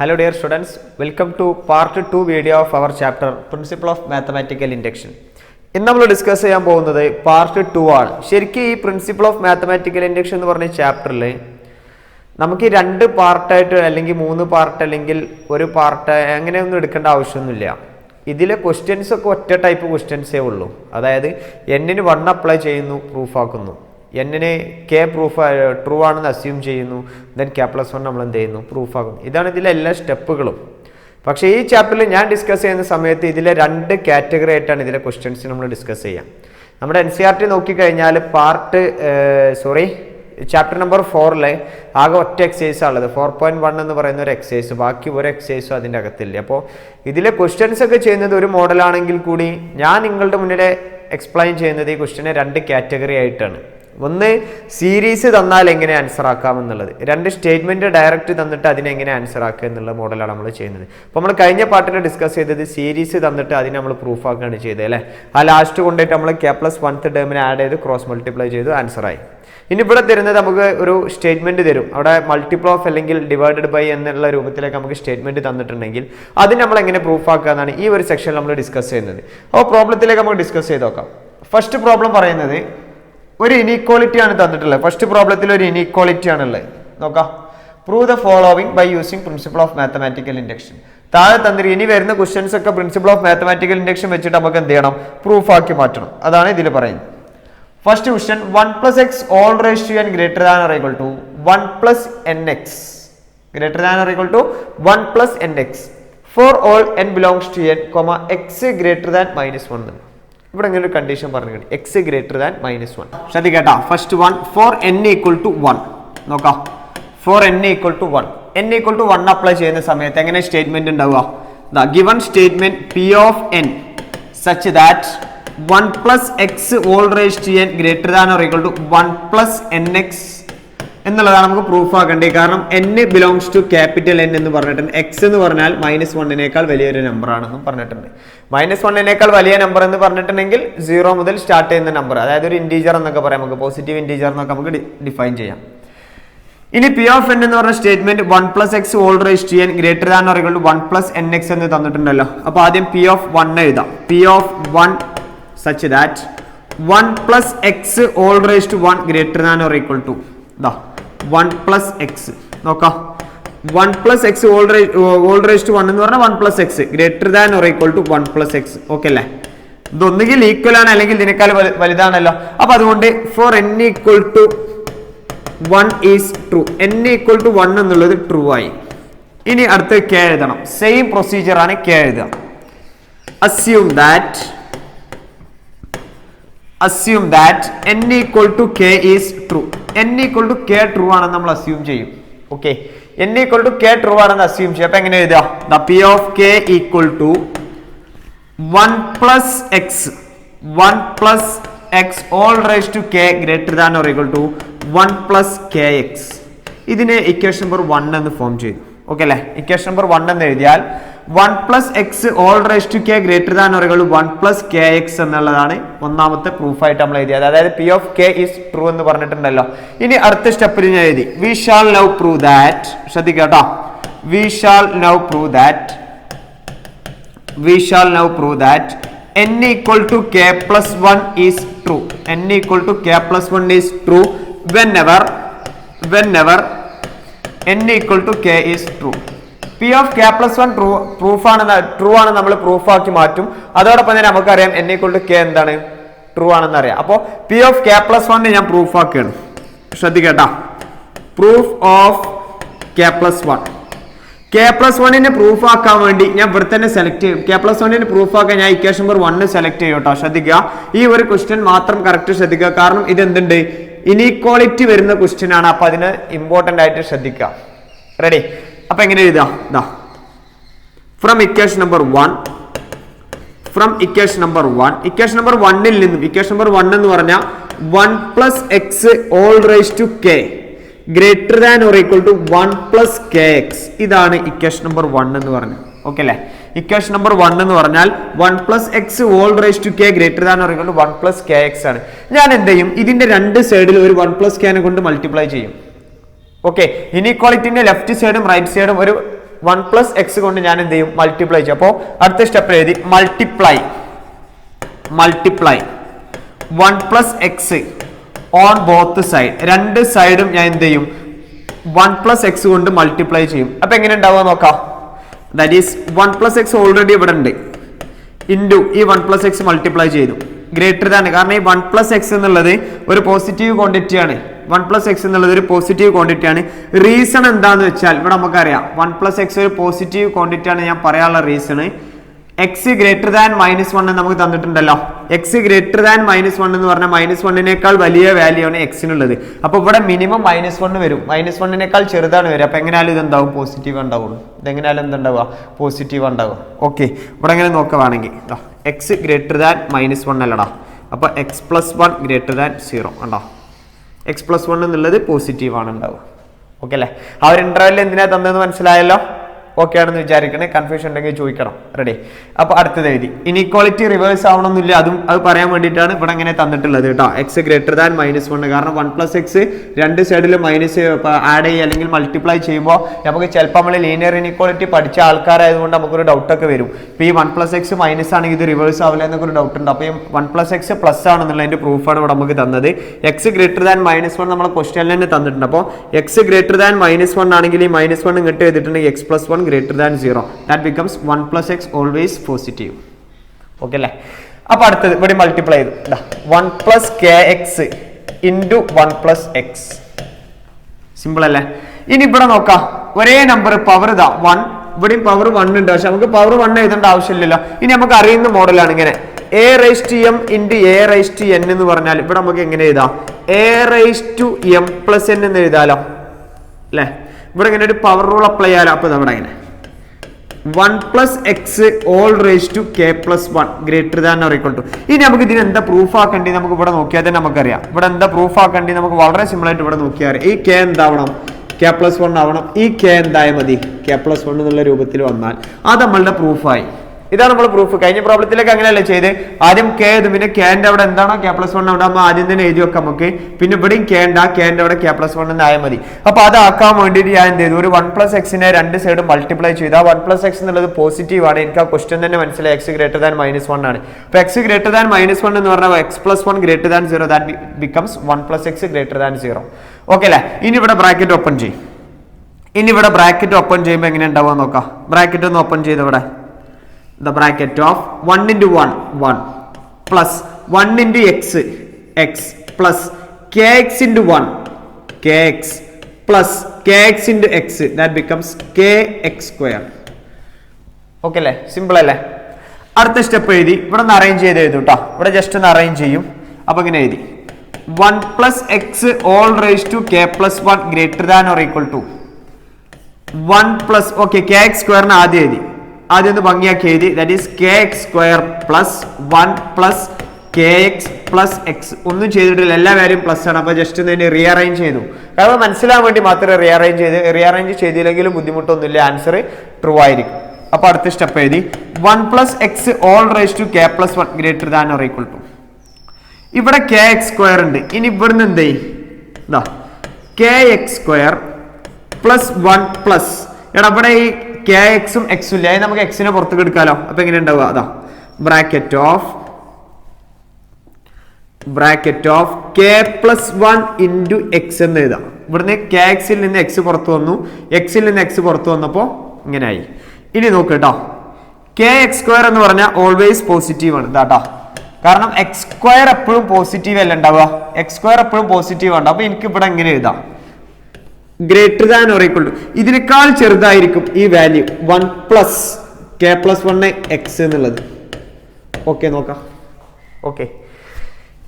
Hello dear students, welcome to part 2 video of our chapter Principle of Mathematical Induction. ഇന്ന് നമ്മൾ discuss ചെയ്യാൻ പോകുന്നത് part 2 ആണ്. ശരിക്കും ഈ പ്രിൻസിപ്പിൾ ഓഫ് മാത്തമാറ്റിക്കൽ ഇൻഡക്ഷൻ എന്ന് പറഞ്ഞ ചാപ്റ്ററിൽ നമുക്ക് രണ്ട് പാർട്ടായിട്ട് അല്ലെങ്കിൽ മൂന്ന് പാർട്ട് അല്ലെങ്കിൽ ഒരു പാർട്ട് അങ്ങനെയൊന്നും എടുക്കേണ്ട ആവശ്യമൊന്നുമില്ല. ഇതിലെ ക്വസ്റ്റ്യൻസ് ഒക്കെ ഒറ്റ ടൈപ്പ് ക്വസ്റ്റ്യൻസേ ഉള്ളൂ. അതായത് എന്നിന് 1 അപ്ലൈ ചെയ്യുന്നു, പ്രൂഫാക്കുന്നു. എന്നിന് കെ പ്രൂഫ് ട്രൂ ആണെന്ന് അസ്യൂം ചെയ്യുന്നു, ദെൻ K+1 നമ്മൾ എന്ത് ചെയ്യുന്നു, പ്രൂഫാക്കുന്നു. ഇതാണ് ഇതിലെ എല്ലാ സ്റ്റെപ്പുകളും. പക്ഷേ ഈ ചാപ്റ്ററിൽ ഞാൻ ഡിസ്കസ് ചെയ്യുന്ന സമയത്ത് ഇതിലെ രണ്ട് കാറ്റഗറി ആയിട്ടാണ് ഇതിലെ ക്വസ്റ്റ്യൻസ് നമ്മൾ ഡിസ്കസ് ചെയ്യാം. നമ്മുടെ NCERT നോക്കിക്കഴിഞ്ഞാൽ ചാപ്റ്റർ നമ്പർ 4 ആകെ ഒറ്റ എക്സസൈസ് ഉള്ളത് 4.1 എന്ന് പറയുന്ന ഒരു എക്സസൈസ്, ബാക്കി ഒരു എക്സസൈസും അതിൻ്റെ അകത്തില്ല. അപ്പോൾ ഇതിലെ ക്വസ്റ്റ്യൻസ് ഒക്കെ ചെയ്യുന്നത് ഒരു മോഡലാണെങ്കിൽ കൂടി ഞാൻ നിങ്ങളുടെ മുന്നിലെ എക്സ്പ്ലെയിൻ ചെയ്യുന്നത് ഈ ക്വസ്റ്റ്യനെ രണ്ട് കാറ്റഗറി ആയിട്ടാണ്. ഒന്ന് സീരീസ് തന്നാൽ എങ്ങനെ ആൻസർ ആക്കാമെന്നുള്ളത്, രണ്ട് സ്റ്റേറ്റ്മെന്റ് ഡയറക്റ്റ് തന്നിട്ട് അതിനെങ്ങനെ ആൻസർ ആക്കുക എന്നുള്ള മോഡലാണ് നമ്മൾ ചെയ്യുന്നത്. അപ്പോൾ നമ്മൾ കഴിഞ്ഞ പാർട്ടിൽ ഡിസ്കസ് ചെയ്തത് സീരീസ് തന്നിട്ട് അതിനെ നമ്മൾ പ്രൂഫ് ആക്കുകയാണ് ചെയ്തത് അല്ലേ. ആ ലാസ്റ്റ് കൊണ്ടിട്ട് നമ്മൾ K+1 ടേമിനെ ആഡ് ചെയ്ത് ക്രോസ് മൾട്ടിപ്ലൈ ചെയ്തു, ആൻസറായി. ഇനി ഇവിടെ തരുന്നത് നമുക്ക് ഒരു സ്റ്റേറ്റ്മെന്റ് തരും. അവിടെ മൾട്ടിപ്പിൾ ഓഫ് അല്ലെങ്കിൽ ഡിവൈഡഡ് ബൈ എന്നുള്ള രൂപത്തിലേക്ക് നമുക്ക് സ്റ്റേറ്റ്മെന്റ് തന്നിട്ടുണ്ടെങ്കിൽ അത് നമ്മൾ എങ്ങനെ പ്രൂഫ് ആക്കുക എന്നാണ് ഈ ഒരു സെക്ഷനിൽ നമ്മൾ ഡിസ്കസ് ചെയ്യുന്നത്. അപ്പോൾ പ്രോബ്ലത്തിലേക്ക് നമുക്ക് ഡിസ്കസ് ചെയ്ത് നോക്കാം. ഫസ്റ്റ് പ്രോബ്ലം പറയുന്നത് ഒരു ഇനീക്വാളിറ്റി ആണ് തന്നിട്ടുള്ളത്. ഫസ്റ്റ് പ്രോബ്ലത്തിൽ ഒരു ഇനീക്വാളിറ്റി ആണുള്ളത്. നോക്കാം. Prove the following by using principle of mathematical induction. താഴെ തന്നിരി ഇനി വരുന്ന ക്വസ്റ്റ്യൻസ് ഒക്കെ പ്രിൻസിപ്പിൾ ഓഫ് മാത്തമാറ്റിക്കൽ ഇൻഡക്ഷൻ വെച്ചിട്ട് നമുക്ക് എന്ത് ചെയ്യണം, പ്രൂഫ് ആക്കി മാറ്റണം. അതാണ് ഇതിൽ പറയുന്നത്. First question 1 + x all raised to n greater than or equal to 1 + nx greater than or equal to 1 + nx for all n belongs to n, x greater than -1. ഇവിടെ ഇങ്ങനെ ഒരു കണ്ടീഷൻ പറഞ്ഞു, x greater than -1. ശ്രദ്ധിക്കട്ടാ. First one for n = 1. നോക്കാം. Four n = 1 n = 1 apply ചെയ്യുന്ന സമയത്ത് എങ്ങനെ statement ഉണ്ടാവുക? Given statement p of n such that 1 + x all raised to n greater than or equal to 1 + nx എന്നുള്ളതാണ് നമുക്ക് proof ആക്കേണ്ടത്. കാരണം n belongs to capital N എന്ന് പറഞ്ഞിട്ടുണ്ട്. x എന്ന് പറഞ്ഞാൽ -1 വലിയൊരു നമ്പർ ആണെന്നും പറഞ്ഞിട്ടുണ്ട്. -1 വലിയ നമ്പർ എന്ന് പറഞ്ഞിട്ടുണ്ടെങ്കിൽ 0 മുതൽ സ്റ്റാർട്ട് ചെയ്യുന്ന നമ്പർ, അതായത് ഒരു ഇൻറ്റീജർ എന്നൊക്കെ പറയാം, നമുക്ക് പോസിറ്റീവ് ഇൻറ്റീജർ എന്നൊക്കെ നമുക്ക് ഡിഫൈൻ ചെയ്യാം. ഇനി p of n എന്ന് പറഞ്ഞ statement 1 + x all raised to n greater than or equal to 1 + nx എന്ന് തന്നിട്ടുണ്ടല്ലോ. അപ്പോൾ ആദ്യം p of 1 എഴുതാം. p of 1 such that 1 + x all raised to 1 greater than or equal to 1 + x. നോക്കാം. 1 + x all raised to 1 എന്ന് പറഞ്ഞാൽ 1 + x greater than or equal to 1 + x. Okay അല്ലേ? ഇതൊന്നുകിൽ equal ആണ് അല്ലെങ്കിൽ ഇതിനേക്കാൾ വലുതാണല്ലോ. അപ്പൊ അതുകൊണ്ട് for n = 1 is true. n = 1 എന്നുള്ളത് ട്രൂ ആയി. ഇനി അടുത്ത് k എഴുതണം. സെയിം പ്രൊസീജിയർ ആണ് k എഴുതുക. assume that n = k is true. n = k true ആണെന്ന് നമ്മൾ അസ്യൂം ചെയ്യും. ഓക്കെ, n = k true ആണെന്ന് അസ്യൂം ചെയ്യും. അപ്പൊ എങ്ങനെ എഴുതുക? p of k = 1 + x 1 + x all raised to k greater than or equal to 1 + kx. ഇതിനെ ഇക്വേഷൻ നമ്പർ 1 എന്ന് ഫോം ചെയ്തു. ഓക്കെ അല്ലേ? ഇക്വേഷൻ നമ്പർ 1 എന്ന് എഴുതിയാൽ 1 + x all raised to k greater than or equal to 1 + kx എന്നുള്ളതാണ് ഒന്നാമത്തെ പ്രൂഫായിട്ട് നമ്മൾ എഴുതിയത്. അതായത് p of k is true എന്ന് പറഞ്ഞിട്ടുണ്ടല്ലോ. ഇനി അടുത്ത സ്റ്റെപ്പിൽ ഞാൻ എഴുതി we shall now prove that. ശ്രദ്ധിക്കട്ടോ. we shall now prove that n = k+1 is true. n = k+1 is true whenever n = k is true. p of k+1 true ആണ് നമ്മൾ proof ആക്കി മാറ്റും. അതോടൊപ്പം തന്നെ നമുക്കറിയാം n = k എന്താണ്, ട്രൂ ആണെന്ന് അറിയാം. അപ്പോൾ p of k+1 ഞാൻ പ്രൂഫ് ആക്കുകയാണ്. ശ്രദ്ധിക്കട്ടാ. പ്രൂഫ് ഓഫ് k+1 പ്രൂഫ് ആക്കാൻ വേണ്ടി ഞാൻ ഇവിടെ തന്നെ സെലക്ട് ചെയ്യും. k+1 പ്രൂഫ് ആക്കാൻ ഞാൻ ഇക്വേഷൻ നമ്പർ 1 സെലക്ട് ചെയ്യും കേട്ടോ. ശ്രദ്ധിക്കുക, ഈ ഒരു ക്വസ്റ്റ്യൻ മാത്രം കറക്റ്റ് ശ്രദ്ധിക്കുക. കാരണം ഇത് എന്തുണ്ട്, ഇനീക്വാളിറ്റി വരുന്ന ക്വസ്റ്റ്യൻ ആണ്. അപ്പൊ അതിന് ഇമ്പോർട്ടന്റ് ആയിട്ട് ശ്രദ്ധിക്കുക. റെഡി? അപ്പൊ എങ്ങനെ എഴുതാം? From equation number 1 equation number 1ൽ നിന്നും ഇക്വേഷൻ നമ്പർ 1 എന്ന് പറഞ്ഞാൽ 1 + x all raised to k greater than or equal to 1 + kx. ഇതാണ് ഇക്വേഷൻ നമ്പർ 1 എന്ന് പറഞ്ഞത്. ഓക്കെ അല്ലേ? ഇക്വേഷൻ നമ്പർ 1 എന്ന് പറഞ്ഞാൽ 1 + x all raised to k greater than or equal to 1 + kx ആണ്. ഞാൻ എന്ത് ചെയ്യും? ഇതിന്റെ രണ്ട് സൈഡിൽ ഒരു 1 + k കൊണ്ട് മൾട്ടിപ്ലൈ ചെയ്യും. ഓക്കെ, ഇനീക്വാളിറ്റിന്റെ ലെഫ്റ്റ് സൈഡും റൈറ്റ് സൈഡും ഒരു 1 പ്ലസ് എക്സ് കൊണ്ട് ഞാൻ എന്ത് ചെയ്യും മൾട്ടിപ്ലൈ ചെയ്യും. അപ്പോൾ അടുത്ത സ്റ്റെപ്പ് എഴുതി multiply 1 plus X on both side, രണ്ട് സൈഡും ഞാൻ എന്ത് ചെയ്യും 1 പ്ലസ് എക്സ് കൊണ്ട് മൾട്ടിപ്ലൈ ചെയ്യും. അപ്പൊ എങ്ങനെ ഉണ്ടാവുക നോക്കാം. That is 1 plus X already ഇവിടെ ഉണ്ട്, ഇൻറ്റു ഈ 1 പ്ലസ് എക്സ് മൾട്ടിപ്ലൈ ചെയ്തു, ഗ്രേറ്റർ ദാൻ, കാരണം ഈ 1 പ്ലസ് എക്സ് എന്നുള്ളത് ഒരു പോസിറ്റീവ് ക്വാണ്ടിറ്റി ആണ്. 1 പ്ലസ് എക്സ് എന്നുള്ളത് ഒരു പോസിറ്റീവ് ക്വാണ്ടിറ്റി ആണ്. റീസൺ എന്താന്ന് വെച്ചാൽ ഇവിടെ നമുക്കറിയാം 1 പ്ലസ് എക്സ് ഒരു പോസിറ്റീവ് ക്വാണ്ടിറ്റി ആണ്. ഞാൻ പറയാനുള്ള റീസൺ എക്സ് ഗ്രേറ്റർ ദാൻ -1 നമുക്ക് തന്നിട്ടുണ്ടല്ലോ. എക്സ് ഗ്രേറ്റർ ദാൻ -1 എന്ന് പറഞ്ഞാൽ -1നേക്കാൾ വലിയ വാല്യൂ ആണ് എക്സിനുള്ളത്. അപ്പൊ ഇവിടെ മിനിമം -1 വരും, -1നേക്കാൾ ചെറുതാണ് വരും. അപ്പൊ എങ്ങനെയാലും ഇതെന്താവും പോസിറ്റീവ് ഉണ്ടാവുള്ളൂ. ഇതെങ്ങനെയാലും എന്തുണ്ടാവുക പോസിറ്റീവ് ഉണ്ടാവുക. ഓക്കെ, ഇവിടെ എങ്ങനെ നോക്കുകയാണെങ്കിൽ എക്സ് ഗ്രേറ്റർ ദാൻ -1 അല്ലടാ, അപ്പൊ എക്സ് പ്ലസ് 1 ഗ്രേറ്റർ ദാൻ 0 ഉണ്ടോ. എക്സ് പ്ലസ് 1 എന്നുള്ളത് പോസിറ്റീവ് ആണ് ഉണ്ടാവുക. ഓക്കെ അല്ലേ. ആ ഒരു ഇന്റർവെല്ലിൽ എന്തിനാ തന്നതെന്ന് മനസ്സിലായല്ലോ. ഓക്കെ ആണെന്ന് വിചാരിക്കണേ. കൺഫ്യൂഷൻ ഉണ്ടെങ്കിൽ ചോദിക്കണം. റെഡി. അപ്പൊ അടുത്തത് എഴുതി ഇനീക്വാളിറ്റി റിവേഴ്സ് ആവണമെന്നില്ല, അത് പറയാൻ വേണ്ടിയിട്ടാണ് ഇവിടെ ഇങ്ങനെ തന്നിട്ടുള്ളത് കേട്ടോ. എക്സ് ഗ്രേറ്റർ ദാൻ -1, കാരണം 1 പ്ലസ് എക്സ് രണ്ട് സൈഡിലും മൈനസ് ആഡ് ചെയ്യുക അല്ലെങ്കിൽ മൾട്ടിപ്ലൈ ചെയ്യുമ്പോൾ നമുക്ക് ചിലപ്പോൾ നമ്മൾ ലീനിയർ ഇനീക്വാളിറ്റി പഠിച്ച ആൾക്കാരായതുകൊണ്ട് നമുക്കൊരു ഡൗട്ടൊക്കെ വരും. ഇപ്പൊ ഈ 1 പ്ലസ് എക്സ് മൈനസ് ആണെങ്കിൽ ഇത് റിവേഴ്സ് ആവില്ല എന്നൊക്കെ ഒരു ഡൗട്ട് ഉണ്ട്. അപ്പൊ ഈ 1 പ്ലസ് എക്സ് പ്ലസ് ആണെന്നുള്ളതിന്റെ പ്രൂഫാണ് ഇവിടെ നമുക്ക് തന്നത്. എക്സ് ഗ്രേറ്റർ ദാൻ -1 നമ്മളെ ക്വസ്റ്റ്യനിൽ തന്നെ തന്നിട്ടുണ്ട്. അപ്പോൾ എക്സ് ഗ്രേറ്റർ ദാൻ -1 ആണെങ്കിൽ ഈ -1 ഇങ്ങോട്ട് ചെയ്തിട്ടുണ്ടെങ്കിൽ X plus 1 greater than 0, that becomes 1 plus x always positive. Okay അല്ലേ. അപ്പൊ അടുത്തത് ഇവിടെ മൾട്ടിപ്ലൈ ചെയ്തു 1 plus kx into 1 plus x. Simple അല്ലേ. ഇനി ഇവിടെ നോക്കാം, ഒരേ നമ്പർ പവർ ഇതാ 1, ഇവിടെയും പവർ 1 ഉണ്ട്, പക്ഷെ നമുക്ക് പവർ 1 എഴുതേണ്ട ആവശ്യമില്ലല്ലോ. ഇനി നമുക്ക് അറിയുന്ന മോഡലാണ് ഇങ്ങനെ a raised to m into a raised to n എന്ന് പറഞ്ഞാൽ ഇവിടെ നമുക്ക് എങ്ങനെ എഴുതാം a raised to m plus n എന്ന് എഴുതാലോ അല്ലേ. ഇവിടെ ഇങ്ങനെ ഒരു പവർ റൂൾ അപ്ലൈ ചെയ്യാലോ. അപ്പൊ നമ്മുടെ ഇങ്ങനെ 1 plus x all raised to k plus 1 greater than or equal to. ഇനി നമുക്ക് ഇതിന് എന്താ പ്രൂഫ് ആക്കേണ്ടി നമുക്ക് ഇവിടെ നോക്കിയാൽ തന്നെ നമുക്കറിയാം. ഇവിടെ എന്താ പ്രൂഫ് ആക്കേണ്ടി നമുക്ക് വളരെ സിമ്പിൾ ആയിട്ട് ഇവിടെ നോക്കിയാൽ ഈ k എന്താവണം k plus 1 ആവണം. ഈ k എന്തായാൽ മതി k plus 1 എന്നുള്ള രൂപത്തിൽ വന്നാൽ അത് നമ്മളുടെ പ്രൂഫായി. ഇതാണ് നമ്മൾ പ്രൂഫ്. കഴിഞ്ഞ പ്രോബ്ലത്തിലേക്ക് അങ്ങനെയല്ലേ ചെയ്ത്, ആദ്യം k എഴുതും, പിന്നെ k-ന്റെ അവിടെ എന്താണോ k plus 1 അവിടെ നമ്മൾ ആദ്യം തന്നെ എഴുതി വെക്കാം നമുക്ക്. പിന്നെ ഇവിടെയും k ഉണ്ട്, ആ k-ന്റെ അവിടെ k plus 1 ആയാൽ മതി. അപ്പൊ അതാക്കാൻ വേണ്ടിയിട്ട് ഞാൻ എന്ത് ചെയ്തു, ഒരു 1 plus x-നെ രണ്ട് സൈഡും മൾട്ടിപ്ലൈ ചെയ്തു. ആ 1 plus x എന്നുള്ളത് പോസിറ്റീവ് ആണ്. എനിക്ക് ആ ക്വസ്റ്റ്യൻ തന്നെ മനസ്സിലായി x ഗ്രേറ്റർ ദാൻ -1 ആണ്. അപ്പൊ x ഗ്രേറ്റർ ദാൻ -1 എന്ന് പറഞ്ഞാൽ x plus 1 greater than 0, that becomes 1 plus x greater than 0. Okay അല്ലേ. ഇനി ഇവിടെ ബ്രാക്കറ്റ് ഓപ്പൺ ചെയ്യും. ഇനി ഇവിടെ ബ്രാക്കറ്റ് ഓപ്പൺ ചെയ്യുമ്പോൾ എങ്ങനെ ഉണ്ടാവുക നോക്കാം. ബ്രാക്കറ്റ് ഒന്ന് ഓപ്പൺ ചെയ്ത് ഇവിടെ the bracket of 1 into 1 1 plus 1 into x x plus kx into 1 kx plus kx into x, that becomes kx square. Okay അല്ലേ. സിമ്പിൾ അല്ലേ. അടുത്ത സ്റ്റെപ്പ് എഴുതി ഇവിടെ ഒന്ന് അറേഞ്ച് ചെയ്ത് എഴുതും കേട്ടോ. ഇവിടെ ജസ്റ്റ് ഒന്ന് അറേഞ്ച് ചെയ്യും. അപ്പൊ ഇങ്ങനെ എഴുതി 1 plus x all raised to k plus 1 greater than or equal to 1 plus okay kx square ആദ്യം എഴുതി, ആദ്യം ഒന്ന് ഭംഗിയാക്കി എഴുതി. That is kx square plus 1 plus kx plus X. ഒന്നും ചെയ്തിട്ടില്ല, എല്ലാ വാല്യൂം പ്ലസ് ആണ്. അപ്പൊ ജസ്റ്റ് ഒന്ന് റീഅറേഞ്ച് ചെയ്തു, കാരണം മനസ്സിലാൻ വേണ്ടി മാത്രമേ റീഅറേഞ്ച് ചെയ്തില്ലെങ്കിലും ബുദ്ധിമുട്ടൊന്നുമില്ല, ആൻസർ ട്രൂ ആയിരിക്കും. അപ്പൊ അടുത്ത സ്റ്റെപ്പ് എഴുതി 1 plus x whole raise to k plus 1 greater than or equal to. ഇവിടെ kx സ്ക്വയർ ഉണ്ട്. ഇനി ഇവിടുന്ന് എന്ത് ചെയ്യും, kx സ്ക്വയർ പ്ലസ് 1 പ്ലസ് എടാ ഇവിടെ ഈ kxും എക്സും ഇല്ല, നമുക്ക് എക്സിനെ പുറത്തേക്ക് എടുക്കാലോ. അപ്പൊ എങ്ങനെ ഉണ്ടാവുക, അതാ bracket of k plus 1 into x എന്ന് എഴുതാം. ഇവിടുന്ന് kxൽ നിന്ന് x പുറത്തു വന്നു, xൽ നിന്ന് x പുറത്തു വന്നപ്പോ ഇങ്ങനെയായി. ഇനി നോക്ക് കേട്ടോ, kx സ്ക്വയർ എന്ന് പറഞ്ഞാൽ ഓൾവേസ് പോസിറ്റീവ് ആണ് ഇതാട്ടോ, കാരണം എക്സ് സ്ക്വയർ എപ്പോഴും പോസിറ്റീവ് അല്ല ഉണ്ടാവുക, എക്സ് സ്ക്വയർ എപ്പോഴും പോസിറ്റീവ് ആണ്. അപ്പൊ എനിക്ക് ഇവിടെ എങ്ങനെ എഴുതാം, greater than or equal to, ഇതിനേക്കാൾ ചെറുതായിരിക്കും ഈ value 1 plus k plus 1 x എന്നുള്ളത്. ഓക്കെ നോക്കാം. ഓക്കെ,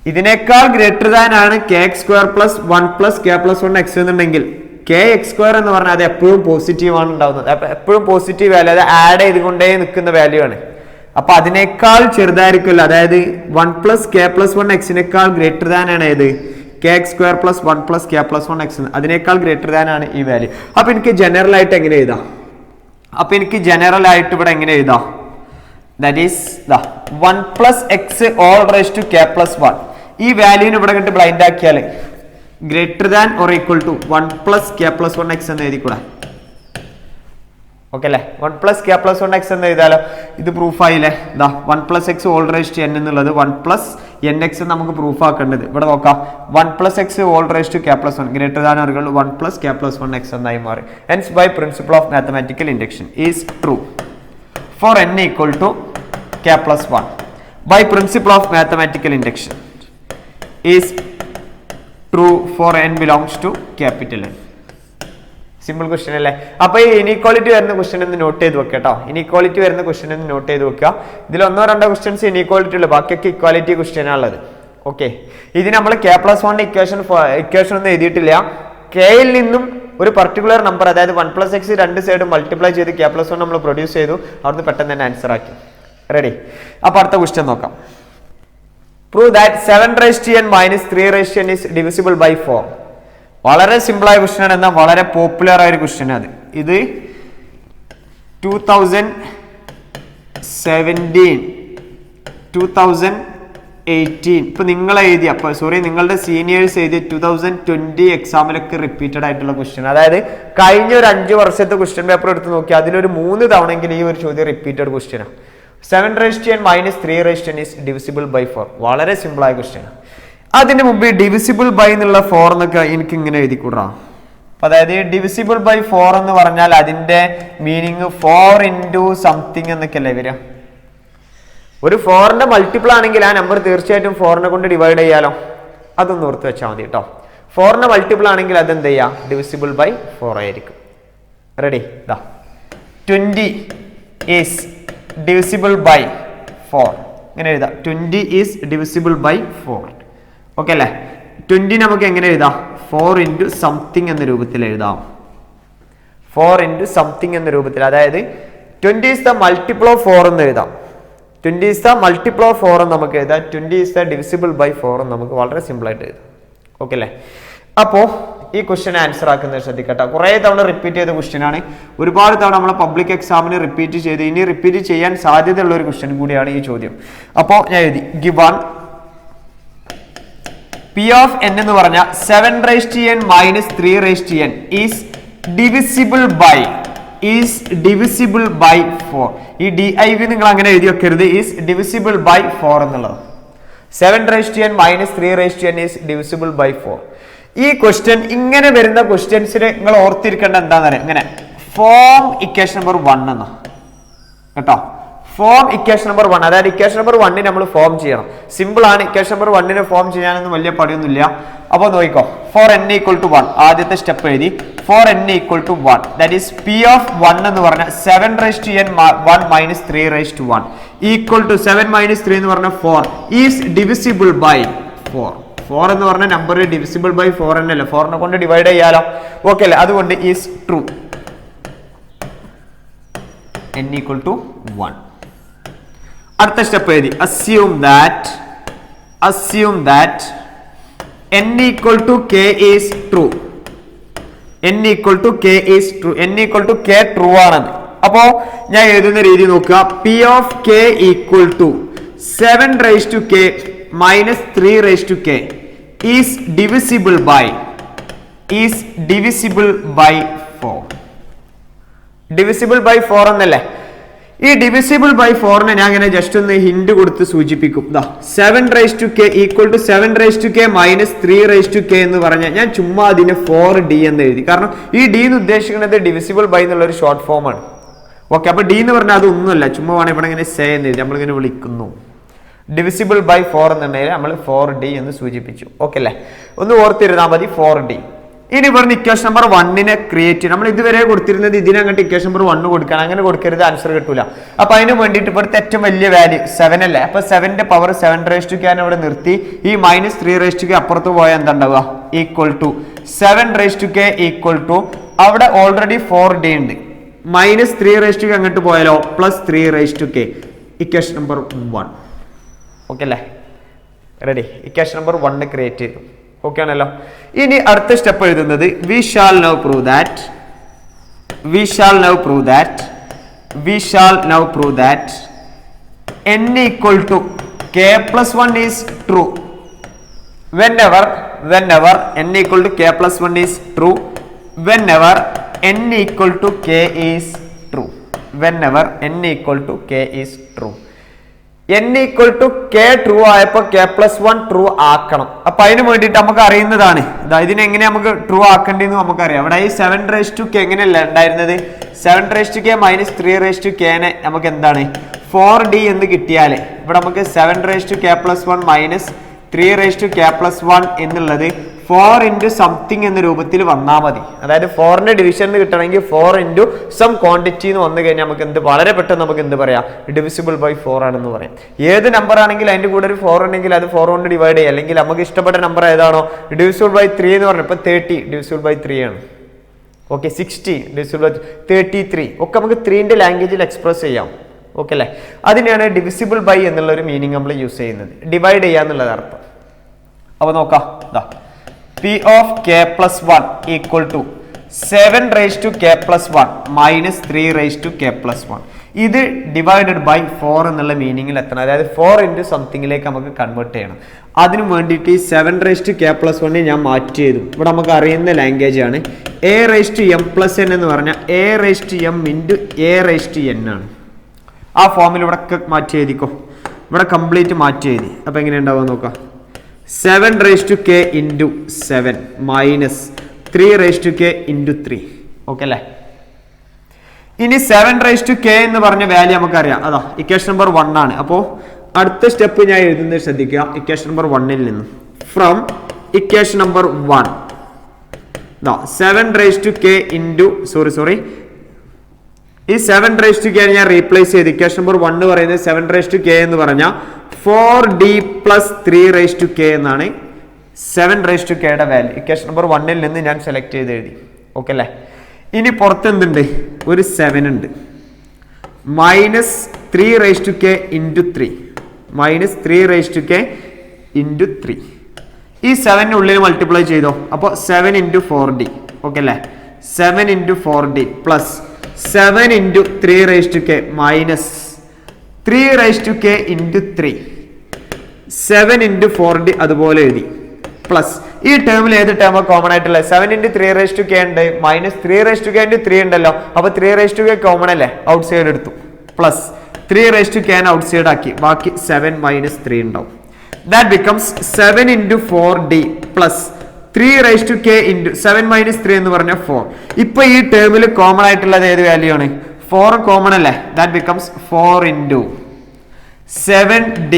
ഇതിനേക്കാൾ ഗ്രേറ്റർ ദാൻ ആണ് kx square plus 1 plus k plus 1 x എന്നുണ്ടെങ്കിൽ kx സ്ക്വയർ എന്ന് പറഞ്ഞാൽ അത് എപ്പോഴും പോസിറ്റീവ് ആണ് ഉണ്ടാവുന്നത്. അപ്പൊ എപ്പോഴും പോസിറ്റീവ് വാല്യൂ, അത് ആഡ് ചെയ്തുകൊണ്ടേ നിൽക്കുന്ന വാല്യൂ ആണ്. അപ്പൊ അതിനേക്കാൾ ചെറുതായിരിക്കുമല്ലോ, അതായത് 1 പ്ലസ് k പ്ലസ് 1 എക്സിനേക്കാൾ ഗ്രേറ്റർ ദാൻ ആണ് ഏത്, kx square plus 1 plus k plus 1 X, അതിനേക്കാൾ ഗ്രേറ്റർ ദാൻ ആണ് ഈ വാല്യൂ. അപ്പൊ എനിക്ക് ജനറൽ ആയിട്ട് എങ്ങനെ എഴുതാം, ഇവിടെ എങ്ങനെ എഴുതാം, that is 1 plus x whole raise to k plus 1. ഈ വാല്യൂന് ഇവിടെ കണ്ട് ബ്ലൈൻഡ് ആക്കിയാൽ greater than or equal to 1 plus k plus 1 x എന്ന് എഴുതിക്കൂടാ. ഓക്കെ അല്ലേ? 1 + k + 1 x എന്ന് എഴുതാലോ. ഇത് പ്രൂഫ് ആയില്ലേ? ഇതാ 1 + x whole raise to n എന്നുള്ളത് 1 + nx നമുക്ക് പ്രൂഫ് ആക്കേണ്ടത്. ഇവിടെ നോക്കാം 1 + x whole raise to k + 1 greater than or equal to 1 + k + 1 x എന്നായി മാറി. Hence by principle of mathematical induction is true for n equal to k + 1 by principle of mathematical induction is true for n belongs to capital N. Simple question അല്ലേ? അപ്പൊ ഈ inequality വരുന്ന question ഒന്ന് not ചെയ്ത് വെക്കുക കേട്ടോ. Inequality വരുന്ന question ഒന്ന് നോട്ട് ചെയ്ത് വെക്കുക. ഇതിൽ 1-2 ക്വസ്റ്റ്യൻസ് ഇനീക്വാളിറ്റി ഉള്ളു, ബാക്കിയൊക്കെ ഇക്വാലിറ്റി ക്വസ്റ്റ്യൻ ആണുള്ളത്. ഓക്കെ, ഇത് നമ്മൾ k + 1 ഇക്വേഷൻ ഒന്നും എഴുതിയിട്ടില്ല. കെയിൽ നിന്നും ഒരു പർട്ടിക്കുലർ നമ്പർ, അതായത് 1 + x രണ്ട് സൈഡ് മൾട്ടിപ്ലൈ ചെയ്ത് k + 1 നമ്മൾ പ്രൊഡ്യൂസ് ചെയ്തു. അവിടുന്ന് പെട്ടെന്ന് തന്നെ ആൻസർ ആക്കി. റെഡി? അപ്പൊ അടുത്ത ക്വസ്റ്റ്യൻ നോക്കാം. Prove that 7n - 3n is divisible by 4. വളരെ സിമ്പിൾ ആയ ക്വസ്റ്റ്യൻ ആണ്, എന്നാൽ വളരെ പോപ്പുലർ ആയ ഒരു ക്വസ്റ്റ്യൻ ആണ്. ഇത് 2017 2018 ഇപ്പൊ നിങ്ങൾ എഴുതിയ, നിങ്ങളുടെ സീനിയേഴ്സ് എഴുതിയ 2020 എക്സാമിലൊക്കെ റിപ്പീറ്റഡ് ആയിട്ടുള്ള ക്വസ്റ്റ്യൻ. അതായത് കഴിഞ്ഞ ഒരു 5 വർഷത്തെ ക്വസ്റ്റ്യൻ പേപ്പർ എടുത്ത് നോക്കി അതിലൊരു 3 തവണയെങ്കിലും ഈ ഒരു ചോദ്യം റിപ്പീറ്റഡ് ക്വസ്റ്റ്യൻ ആണ്. 7n - 3n is divisible by 4. വളരെ സിമ്പിൾ ആയ ക്വസ്റ്റ്യൻ. അതിന് മുമ്പ് ഡിവിസിബിൾ ബൈ എന്നുള്ള 4 എന്നൊക്കെ എനിക്ക് ഇങ്ങനെ എഴുതിക്കൂടാ. അതായത് ഡിവിസിബിൾ ബൈ 4 എന്ന് പറഞ്ഞാൽ അതിന്റെ മീനിങ് 4 into സംതിങ് എന്നൊക്കെ അല്ലേ വരിക. ഒരു 4ന്റെ മൾട്ടിപ്പിൾ ആണെങ്കിൽ ആ നമ്പർ തീർച്ചയായിട്ടും 4നെ കൊണ്ട് ഡിവൈഡ് ചെയ്യാലോ. അതൊന്ന് ഓർത്ത് വെച്ചാൽ മതി കേട്ടോ. 4ന്റെ മൾട്ടിപ്പിൾ ആണെങ്കിൽ അതെന്ത് ചെയ്യാം? ഡിവിസിബിൾ ബൈ 4 ആയിരിക്കും. റെഡി? 20 is divisible by 4. ഇങ്ങനെ എഴുതാം. 20 is divisible by 4. ഓക്കെ അല്ലേ? 20 നമുക്ക് എങ്ങനെ എഴുതാം? 4 into something എന്ന രൂപത്തിൽ എഴുതാം. 4 into something എന്ന രൂപത്തിൽ, അതായത് 20 is the multiple of 4 എന്ന് എഴുതാം. 20 is the multiple of 4 എന്ന് നമുക്ക് എഴുതാം. 20 is the divisible by 4 എന്ന് നമുക്ക് വളരെ സിമ്പിൾ ആയിട്ട് എഴുതാം. ഓക്കെ അല്ലേ? അപ്പോ ഈ ക്വസ്റ്റ്യൻ ആൻസർ ആക്കുന്നത് ശ്രദ്ധിക്കട്ടെ. കുറെ തവണ റിപ്പീറ്റ് ചെയ്ത ക്വസ്റ്റ്യൻ ആണ്. ഒരുപാട് തവണ നമ്മളെ പബ്ലിക് എക്സാമിന് റിപ്പീറ്റ് ചെയ്ത് ഇനി റിപ്പീറ്റ് ചെയ്യാൻ സാധ്യതയുള്ള ഒരു ക്വസ്റ്റ്യൻ കൂടിയാണ് ഈ ചോദ്യം. അപ്പോൾ ഞാൻ എഴുതി ഗിവൺ P of n എന്ന് പറഞ്ഞ 7n - 3n is divisible by 4. ഈ div നിങ്ങൾ അങ്ങനെ എഴുതി വെക്കരുത്. is divisible by 4 എന്നുള്ളത്. 7n - 3n is divisible by 4. ഈ ക്വസ്റ്റ്യൻ ഇങ്ങനെ വരുന്ന ക്വസ്റ്റ്യൻസിന് നിങ്ങൾ ഓർത്തിരിക്കേണ്ട എന്താണെന്നറിയാം. ഇങ്ങനെ ഫോം ഇക്വേഷൻ നമ്പർ 1 എന്ന കേട്ടോ. ഫോം ഇക്വേഷൻ നമ്പർ 1, അതായത് ഇക്വേഷൻ നമ്പർ 1 നമ്മൾ ഫോം ചെയ്യണം. സിമ്പിൾ ആണ്. ഇക്വേഷൻ നമ്പർ 1 ഫോം ചെയ്യാനൊന്നും വലിയ പണിയൊന്നുമില്ല. അപ്പോൾ നോക്കിക്കോ. for n = 1 ആദ്യത്തെ സ്റ്റെപ്പ് എഴുതി. for n = 1 that is P of 1 എന്ന് പറഞ്ഞ 7n - 1 - 3n equal to 7 - 3 എന്ന് പറഞ്ഞ 4 is divisible by 4. 4 എന്ന് പറഞ്ഞ നമ്പർ ഡിവിസിബിൾ ബൈ 4 എന്നല്ലേ? 4നെ കൊണ്ട് ഡിവൈഡ് ചെയ്യാലോ. ഓക്കെ അല്ലേ? അതുകൊണ്ട് ഈസ് ട്രൂ. n = 1. അടുത്ത സ്റ്റെപ്പ് എഴുതി. assume that n = k is true. n = k is true. n = k true ആണെന്ന്. അപ്പോ ഞാൻ എഴുതുന്ന രീതി നോക്കുക. P of k = 7 raised to k minus 3 raised to k is divisible by 4. divisible by 4 എന്നല്ലേ? ഈ divisible by 4നെ ഞാൻ അങ്ങനെ ജസ്റ്റ് ഒന്ന് ഹിന്റ് കൊടുത്ത് സൂചിപ്പിക്കും. 7 raised to k = 7 raised to k minus 3 raised to k എന്ന് പറഞ്ഞാൽ ഞാൻ ചുമ്മാ അതിനെ 4d എന്ന് എഴുതി. കാരണം ഈ d എന്ന് ഉദ്ദേശിക്കുന്നത് divisible by എന്നുള്ള ഒരു ഷോർട്ട് ഫോം ആണ്. ഓക്കെ, അപ്പൊ d എന്ന് പറഞ്ഞാൽ അതൊന്നുമല്ല. ചുമ്മാ വേണം ഇവിടെ ഇങ്ങനെ സേ എന്ന് എഴുതി. നമ്മളിങ്ങനെ വിളിക്കുന്നു. ഡിവിസിബിൾ ബൈ 4 എന്നുണ്ടെങ്കിൽ നമ്മൾ 4d എന്ന് സൂചിപ്പിച്ചു. ഓക്കെ അല്ലേ? ഒന്ന് ഓർത്തിരുന്നാൽ മതി 4d. ഇനി പറഞ്ഞ ഇക്വേഷൻ നമ്പർ 1നെ ക്രിയേറ്റ് ചെയ്യും. നമ്മൾ ഇതുവരെ കൊടുത്തിരുന്നത് ഇതിനങ്ങോട്ട് ഇക്വേഷൻ നമ്പർ 1 കൊടുക്കണം. അങ്ങനെ കൊടുക്കരുത്, ആൻസർ കിട്ടൂല. അപ്പൊ അതിന് വേണ്ടിയിട്ട് ഇവിടുത്തെ ഏറ്റവും വലിയ വാല്യൂ 7 അല്ലേ? അപ്പൊ 7ന്റെ പവർ 7 raised to k ഇവിടെ നിർത്തി. ഈ minus 3 raised to k അപ്പുറത്ത് പോയാൽ എന്താ ഉണ്ടാവുക? Equal to 7 raised to k equal to അവിടെ ഓൾറെഡി 4d ഉണ്ട്. minus 3 raised to k അങ്ങോട്ട് പോയാലോ plus 3 raised to k. Equation number 1. Okay അല്ലേ? റെഡി? ഇക്വേഷൻ നമ്പർ 1 ക്രിയേറ്റ് ചെയ്തു. ഓക്കെ ആണല്ലോ? ഇനി അടുത്ത സ്റ്റെപ്പ് എഴുതുന്നത് we shall now prove that n equal to k plus 1 is true whenever n equal to k plus 1 is true whenever n equal to k is true. whenever n equal to k is true. n equal to k true ആയപ്പോൾ k plus 1 true ആക്കണം. അപ്പൊ അതിന് വേണ്ടിയിട്ട് നമുക്ക് അറിയുന്നതാണ് ഇതിനെ എങ്ങനെ നമുക്ക് ട്രൂ ആക്കേണ്ടതെന്ന് നമുക്കറിയാം. അവിടെ ഈ 7 എങ്ങനെയല്ല ഉണ്ടായിരുന്നത്, 7 മൈനസ് 3 നെ നമുക്ക് എന്താണ് 4d എന്ന് കിട്ടിയാൽ ഇവിടെ നമുക്ക് 7 plus 1 മൈനസ് 3 plus 1 എന്നുള്ളത് 4 into സംതിങ് എന്ന രൂപത്തിൽ വന്നാൽ മതി. അതായത് 4ന്റെ ഡിവിഷൻ കിട്ടണമെങ്കിൽ 4 into സം ക്വാണ്ടിറ്റി എന്ന് വന്നു കഴിഞ്ഞാൽ നമുക്ക് എന്ത് വളരെ പെട്ടെന്ന് നമുക്ക് എന്ത് പറയാം, ഡിവിസിബിൾ ബൈ 4 ആണെന്ന് പറയാം. ഏത് നമ്പർ ആണെങ്കിൽ അതിന്റെ കൂടെ ഒരു 4 ഉണ്ടെങ്കിൽ അത് 4 കൊണ്ട് ഡിവൈഡ് ചെയ്യുക. അല്ലെങ്കിൽ നമുക്ക് ഇഷ്ടപ്പെട്ട നമ്പർ ഏതാണോ ഡിവിസിബിൾ ബൈ 3 എന്ന് പറഞ്ഞാൽ ഇപ്പൊ 30 ഡിവിസിബിൾ ബൈ 3 ആണ്. ഓക്കെ, 60 ഡിവിസിബിൾ ബൈ 33 ഒക്കെ നമുക്ക് 3ന്റെ ലാംഗ്വേജിൽ എക്സ്പ്രസ് ചെയ്യാം. ഓക്കെ അല്ലേ, അതിനെയാണ് ഡിവിസിബിൾ ബൈ എന്നുള്ള ഒരു മീനിങ് നമ്മൾ യൂസ് ചെയ്യുന്നത്, ഡിവൈഡ് ചെയ്യാന്നുള്ളത് അർത്ഥം. അപ്പൊ നോക്കാം, P of k plus 1 equal to 7 raised to k plus 1 minus 3 raised to k plus 1. ഇത് ഡിവൈഡഡ് ബൈ 4 എന്നുള്ള മീനിങ്ങിൽ എത്തണം. അതായത് 4 into സംതിങ്ങിലേക്ക് നമുക്ക് കൺവേർട്ട് ചെയ്യണം. അതിന് വേണ്ടിയിട്ട് 7 raised to k plus 1 ഞാൻ മാറ്റി ചെയ്തു. ഇവിടെ നമുക്ക് അറിയുന്ന ലാംഗ്വേജ് ആണ്. a raised to m plus n എന്ന് പറഞ്ഞാൽ a raised to m into a raised to n ആണ്. ആ ഫോമിൽ ഇവിടെ മാറ്റി എഴുതിക്കോ, ഇവിടെ കംപ്ലീറ്റ് മാറ്റി എഴുതി. അപ്പൊ എങ്ങനെ ഉണ്ടാവുക നോക്കാം. 7 raised to k into 7 minus 3 raised to k into 3. Okay അല്ലേ, ഇനി 7 raised to k എന്ന് പറഞ്ഞ വാല്യൂ നമുക്കറിയാം. അതാ ഇക്വേഷൻ നമ്പർ 1 ആണ്. അപ്പോൾ അടുത്ത സ്റ്റെപ്പ് ഞാൻ എഴുതുന്നത് ശ്രദ്ധിക്കുക. ഇക്വേഷൻ നമ്പർ 1ൽ നിന്ന് from equation number 1 7 raised to k into ഈ 7 raised to k ഞാൻ റീപ്ലേസ് ചെയ്ത് ഇക്വേഷൻ നമ്പർ 1 പറയുന്നത് 7 raised to k എന്ന് പറഞ്ഞാൽ 4d plus 3 raised to k എന്നാണ് 7 raised to k യുടെ വാല്യൂ. ഇക്വേഷൻ നമ്പർ 1ൽ നിന്ന് ഞാൻ സെലക്ട് ചെയ്ത് എഴുതി. ഓക്കെ അല്ലേ, ഇനി പുറത്ത് എന്തുണ്ട്, ഒരു 7 ഉണ്ട്. Minus 3 raised to k into 3 minus 3 raised to k into 3. ഈ 7 ഉള്ളിൽ മൾട്ടിപ്ലൈ ചെയ്തോ. അപ്പോൾ 7 into 4d. ഓക്കെ അല്ലേ, 7 into 4d plus 7 into 3 raised to k minus 3 raised to k into 3 7 into 4d അതുപോലെ എഴുതി പ്ലസ് ഈ ടേമിൽ ഏത് ടേം കോമൺ ആയിട്ടുള്ള 7 into 3 raised to k ഉണ്ട്, minus 3 raised to k into 3 ഉണ്ടല്ലോ. അപ്പൊ 3 raised to k കോമൺ അല്ലേ, ഔട്ട് സൈഡ് എടുത്തു. Plus 3 raised to k out side ആക്കി, ബാക്കി 7 മൈനസ് 3 ഉണ്ടാവും. That becomes 7 into 4d plus 3 raised to k into 7 minus 3 എന്ന് പറഞ്ഞാൽ 4. ഇപ്പൊ ഈ ടേമിൽ കോമൺ ആയിട്ടുള്ളത് ഏത് വാല്യൂ ആണ്, 4 കോമൺ അല്ലേ. That becomes 4 into 7d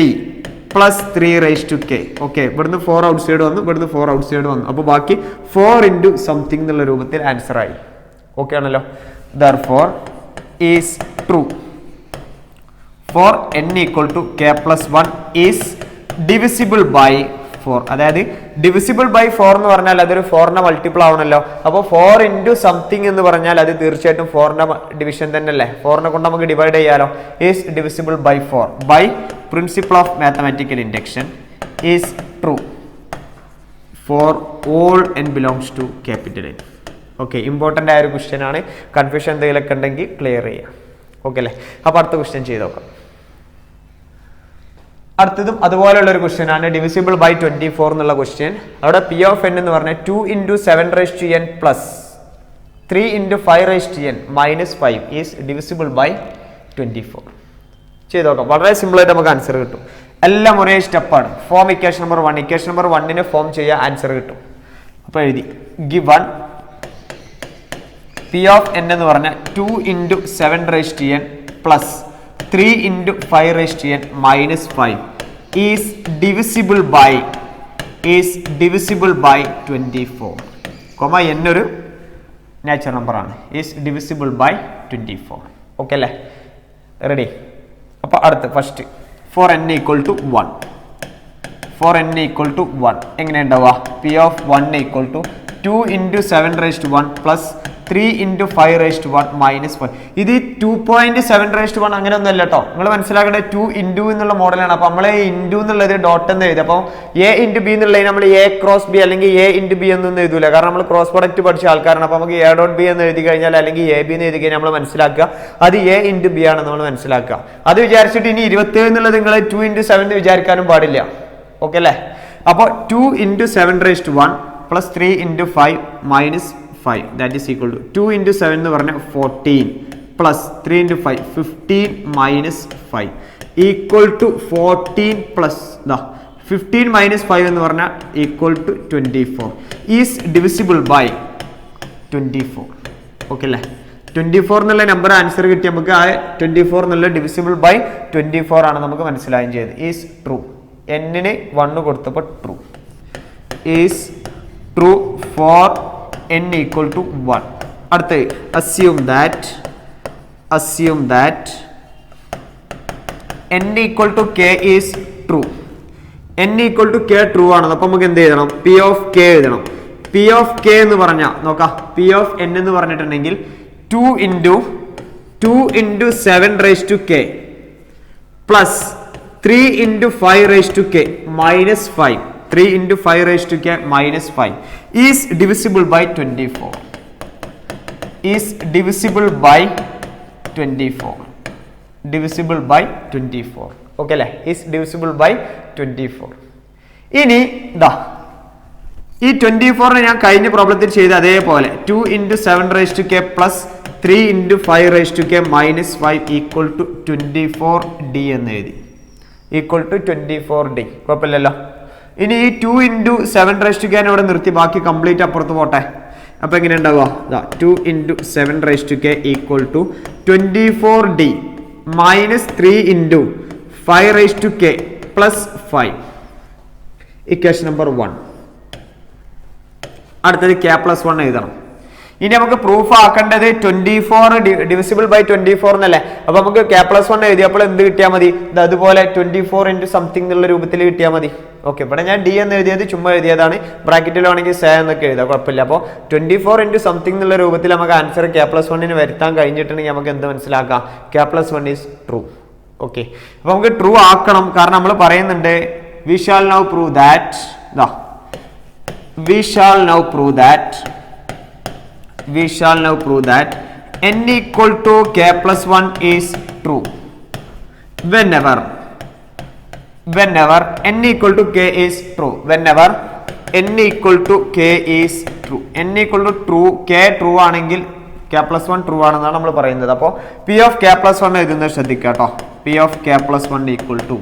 plus 3 raised to k. Okay, ഇവിടുന്ന് 4 ഔട്ട് സൈഡ് വന്നു, ഇവിടുന്ന് 4 ഔട്ട് സൈഡ് വന്നു. അപ്പോൾ ബാക്കി 4 into സംതിങ് എന്നുള്ള രൂപത്തിൽ ആൻസർ ആയി. ഓക്കെ ആണല്ലോ. Therefore is true for n equal to k plus 1 is divisible by 4. അതായത് ഡിവിസിബിൾ ബൈ 4 എന്ന് പറഞ്ഞാൽ അതൊരു 4നെ മൾട്ടിപ്പിൾ ആവണല്ലോ. അപ്പോൾ 4 into സംതിങ് എന്ന് പറഞ്ഞാൽ അത് തീർച്ചയായിട്ടും 4ന്റെ ഡിവിഷൻ തന്നെ അല്ലേ, 4നെ കൊണ്ട് നമുക്ക് ഡിവൈഡ് ചെയ്യാലോ. Is divisible by 4 by principle of mathematical induction is true for all n belongs to capital N. Okay, important ആയ ഒരു ക്വസ്റ്റ്യൻ ആണ്. കൺഫ്യൂഷൻ എന്തെങ്കിലുമൊക്കെ ഉണ്ടെങ്കിൽ ക്ലിയർ ചെയ്യാം. ഓക്കെ അല്ലേ, അപ്പോൾ അടുത്ത ക്വസ്റ്റ്യൻ ചെയ്ത് നോക്കാം. അടുത്തതും അതുപോലെയുള്ള ഒരു ക്വസ്റ്റ്യൻ ആണ്, ഡിവിസിബിൾ ബൈ 24 എന്നുള്ള ക്വസ്റ്റ്യൻ. അവിടെ പി ഓഫ് എൻ എന്ന് പറഞ്ഞാൽ 2 into 7 raised to n plus 3 into 5 raised to n minus 5 is divisible by 24. ചെയ്ത് നോക്കാം, വളരെ സിമ്പിൾ ആയിട്ട് നമുക്ക് ആൻസർ കിട്ടും. എല്ലാം ഒരേ സ്റ്റെപ്പാണ്. Form equation number 1, equation number 1നെ ഫോം ചെയ്യുക, ആൻസർ കിട്ടും. അപ്പോൾ എഴുതി ഗിവൺ പി ഓഫ് എൻ എന്ന് പറഞ്ഞാൽ 2 into 7 raised to n plus 3 into 5 raised to n minus 5 is divisible by 24. Comma n ഒരു നാച്ചുറൽ നമ്പർ ആണ്. is divisible by 24. ഓക്കെ അല്ലേ, റെഡി. അപ്പോൾ അടുത്ത് first for n equal to 1. For n equal to 1 എങ്ങനെ ഉണ്ടാവുക, p of 1 equal to 2 into 7 raised to 1 plus 3 into 5 raised to 1 minus 1. ഇത് 2.7 raised to 1 അങ്ങനെ ഒന്നും അല്ല കേട്ടോ. നിങ്ങൾ മനസ്സിലാക്കേണ്ടത് 2 into എന്നുള്ള മോഡലാണ്. അപ്പോൾ നമ്മൾ ഇൻറ്റു എന്നുള്ളത് ഡോട്ട് എന്ന് എഴുതി. അപ്പോൾ എ ഇൻറ്റു ബി എന്നുള്ളത് നമ്മൾ എ ക്രോസ് ബി അല്ലെങ്കിൽ എ ഇൻറ്റു ബി എന്നൊന്നും എഴുതൂല. കാരണം നമ്മൾ ക്രോസ് പ്രൊഡക്റ്റ് പഠിച്ച ആൾക്കാരാണ്. അപ്പോൾ നമുക്ക് എ ഡോട്ട് ബി എന്ന് എഴുതി കഴിഞ്ഞാൽ അല്ലെങ്കിൽ എ ബി എന്ന് എഴുതി കഴിഞ്ഞാൽ നമ്മൾ മനസ്സിലാക്കുക അത് എ ഇൻറ്റു ബി ആണ് നമ്മൾ മനസ്സിലാക്കുക. അത് വിചാരിച്ചിട്ട് ഇനി 27 എന്നുള്ളത് നിങ്ങൾ 2 into 7 എന്ന് വിചാരിക്കാനും പാടില്ല. ഓക്കെ അല്ലേ, അപ്പോൾ 2 into 7 raised to 1 plus 3 into 5 minus 5 that is equal to 2 into 7 എന്ന് പറഞ്ഞാൽ 14 plus 3 into 5 15 minus 5 equal to 14 plus 15 minus 5 എന്ന് പറഞ്ഞാൽ equal to 24 is divisible by 24. Okay അല്ലേ? 24 എന്നുള്ള നമ്പർ ആൻസർ കിട്ടി നമുക്ക്. ആ 24 എന്നുള്ള ഡിവിസിബിൾ ബൈ 24 ആണ് നമുക്ക് മനസ്സിലായും ചെയ്തത്. Is true. എന്നിന് 1 കൊടുത്തപ്പോൾ true. Is true for n equal to 1. അടുത്ത assume that n equal to k is true. n equal to k true ആണ്. അപ്പോൾ നമുക്ക് എന്ത് എഴുതണം? p of k എഴുതണം. p of k എന്ന് പറഞ്ഞാൽ നോക്കാം, p of n എന്ന് പറഞ്ഞിട്ടുണ്ടെങ്കിൽ 2 into 7 raised to k plus 3 into 5 raised to k minus 5. 3 into 5 raised to k minus 5 is divisible by 24. Is divisible by 24. Divisible by 24. Okay അല്ലേ? Is divisible by 24. ഇനി ഈ 24 ഞാൻ കഴിഞ്ഞ പ്രോബ്ലത്തിൽ ചെയ്ത അതേപോലെ 2 into 7 raised to k plus 3 into 5 raised to k minus 5 equal to 24d എന്ന് എഴുതി. Equal to 24d. കുഴപ്പമില്ലല്ലോ. ഇനി ഈ 2 into 7 raised to k ഇവിടെ നിർത്തി ബാക്കി കംപ്ലീറ്റ് അപ്പുറത്ത് പോട്ടെ. അപ്പൊ എങ്ങനെ ഉണ്ടാവുക? 2 into 7 raised to k equal to 24d minus 3 into 5 raised to k plus 5. Equation number 1. അടുത്തത് k plus 1 എഴുതണം. ഇനി നമുക്ക് പ്രൂഫ് ആക്കേണ്ടത് 24 ഡിവിസിബിൾ ബൈ 24 എന്നല്ലേ. അപ്പൊ നമുക്ക് k plus 1 എഴുതിയപ്പോൾ എന്ത് കിട്ടിയാൽ മതി? അതുപോലെ 24 into സംതിങ് എന്നുള്ള രൂപത്തിൽ കിട്ടിയാൽ മതി. ഓക്കെ, ഇവിടെ ഞാൻ d എന്ന് എഴുതിയത് ചുമ്മാ എഴുതിയതാണ്. ബ്രാക്കറ്റിലാണെങ്കിൽ സേ എന്നൊക്കെ എഴുതാം, കുഴപ്പമില്ല. അപ്പോൾ 24 into സംതിങ് എന്നുള്ള രൂപത്തിൽ നമുക്ക് ആൻസർ k plus 1 വരുത്താൻ കഴിഞ്ഞിട്ടുണ്ടെങ്കിൽ നമുക്ക് എന്ത് മനസ്സിലാക്കാം? k plus 1 is true. Okay, അപ്പൊ നമുക്ക് ട്രൂ ആക്കണം. കാരണം നമ്മൾ പറയുന്നുണ്ട് we shall now prove that n equal to k plus 1 is true whenever n equal to k is true. Whenever n equal to k is true. n equal to true, k true ആണെങ്കിൽ k plus 1 true ആണെന്നാണ് നമ്മൾ പറയുന്നത്. അപ്പോൾ p of k plus 1 എഴുതുന്നത് ശ്രദ്ധിക്കുക കേട്ടോ. p of k plus 1 equal to,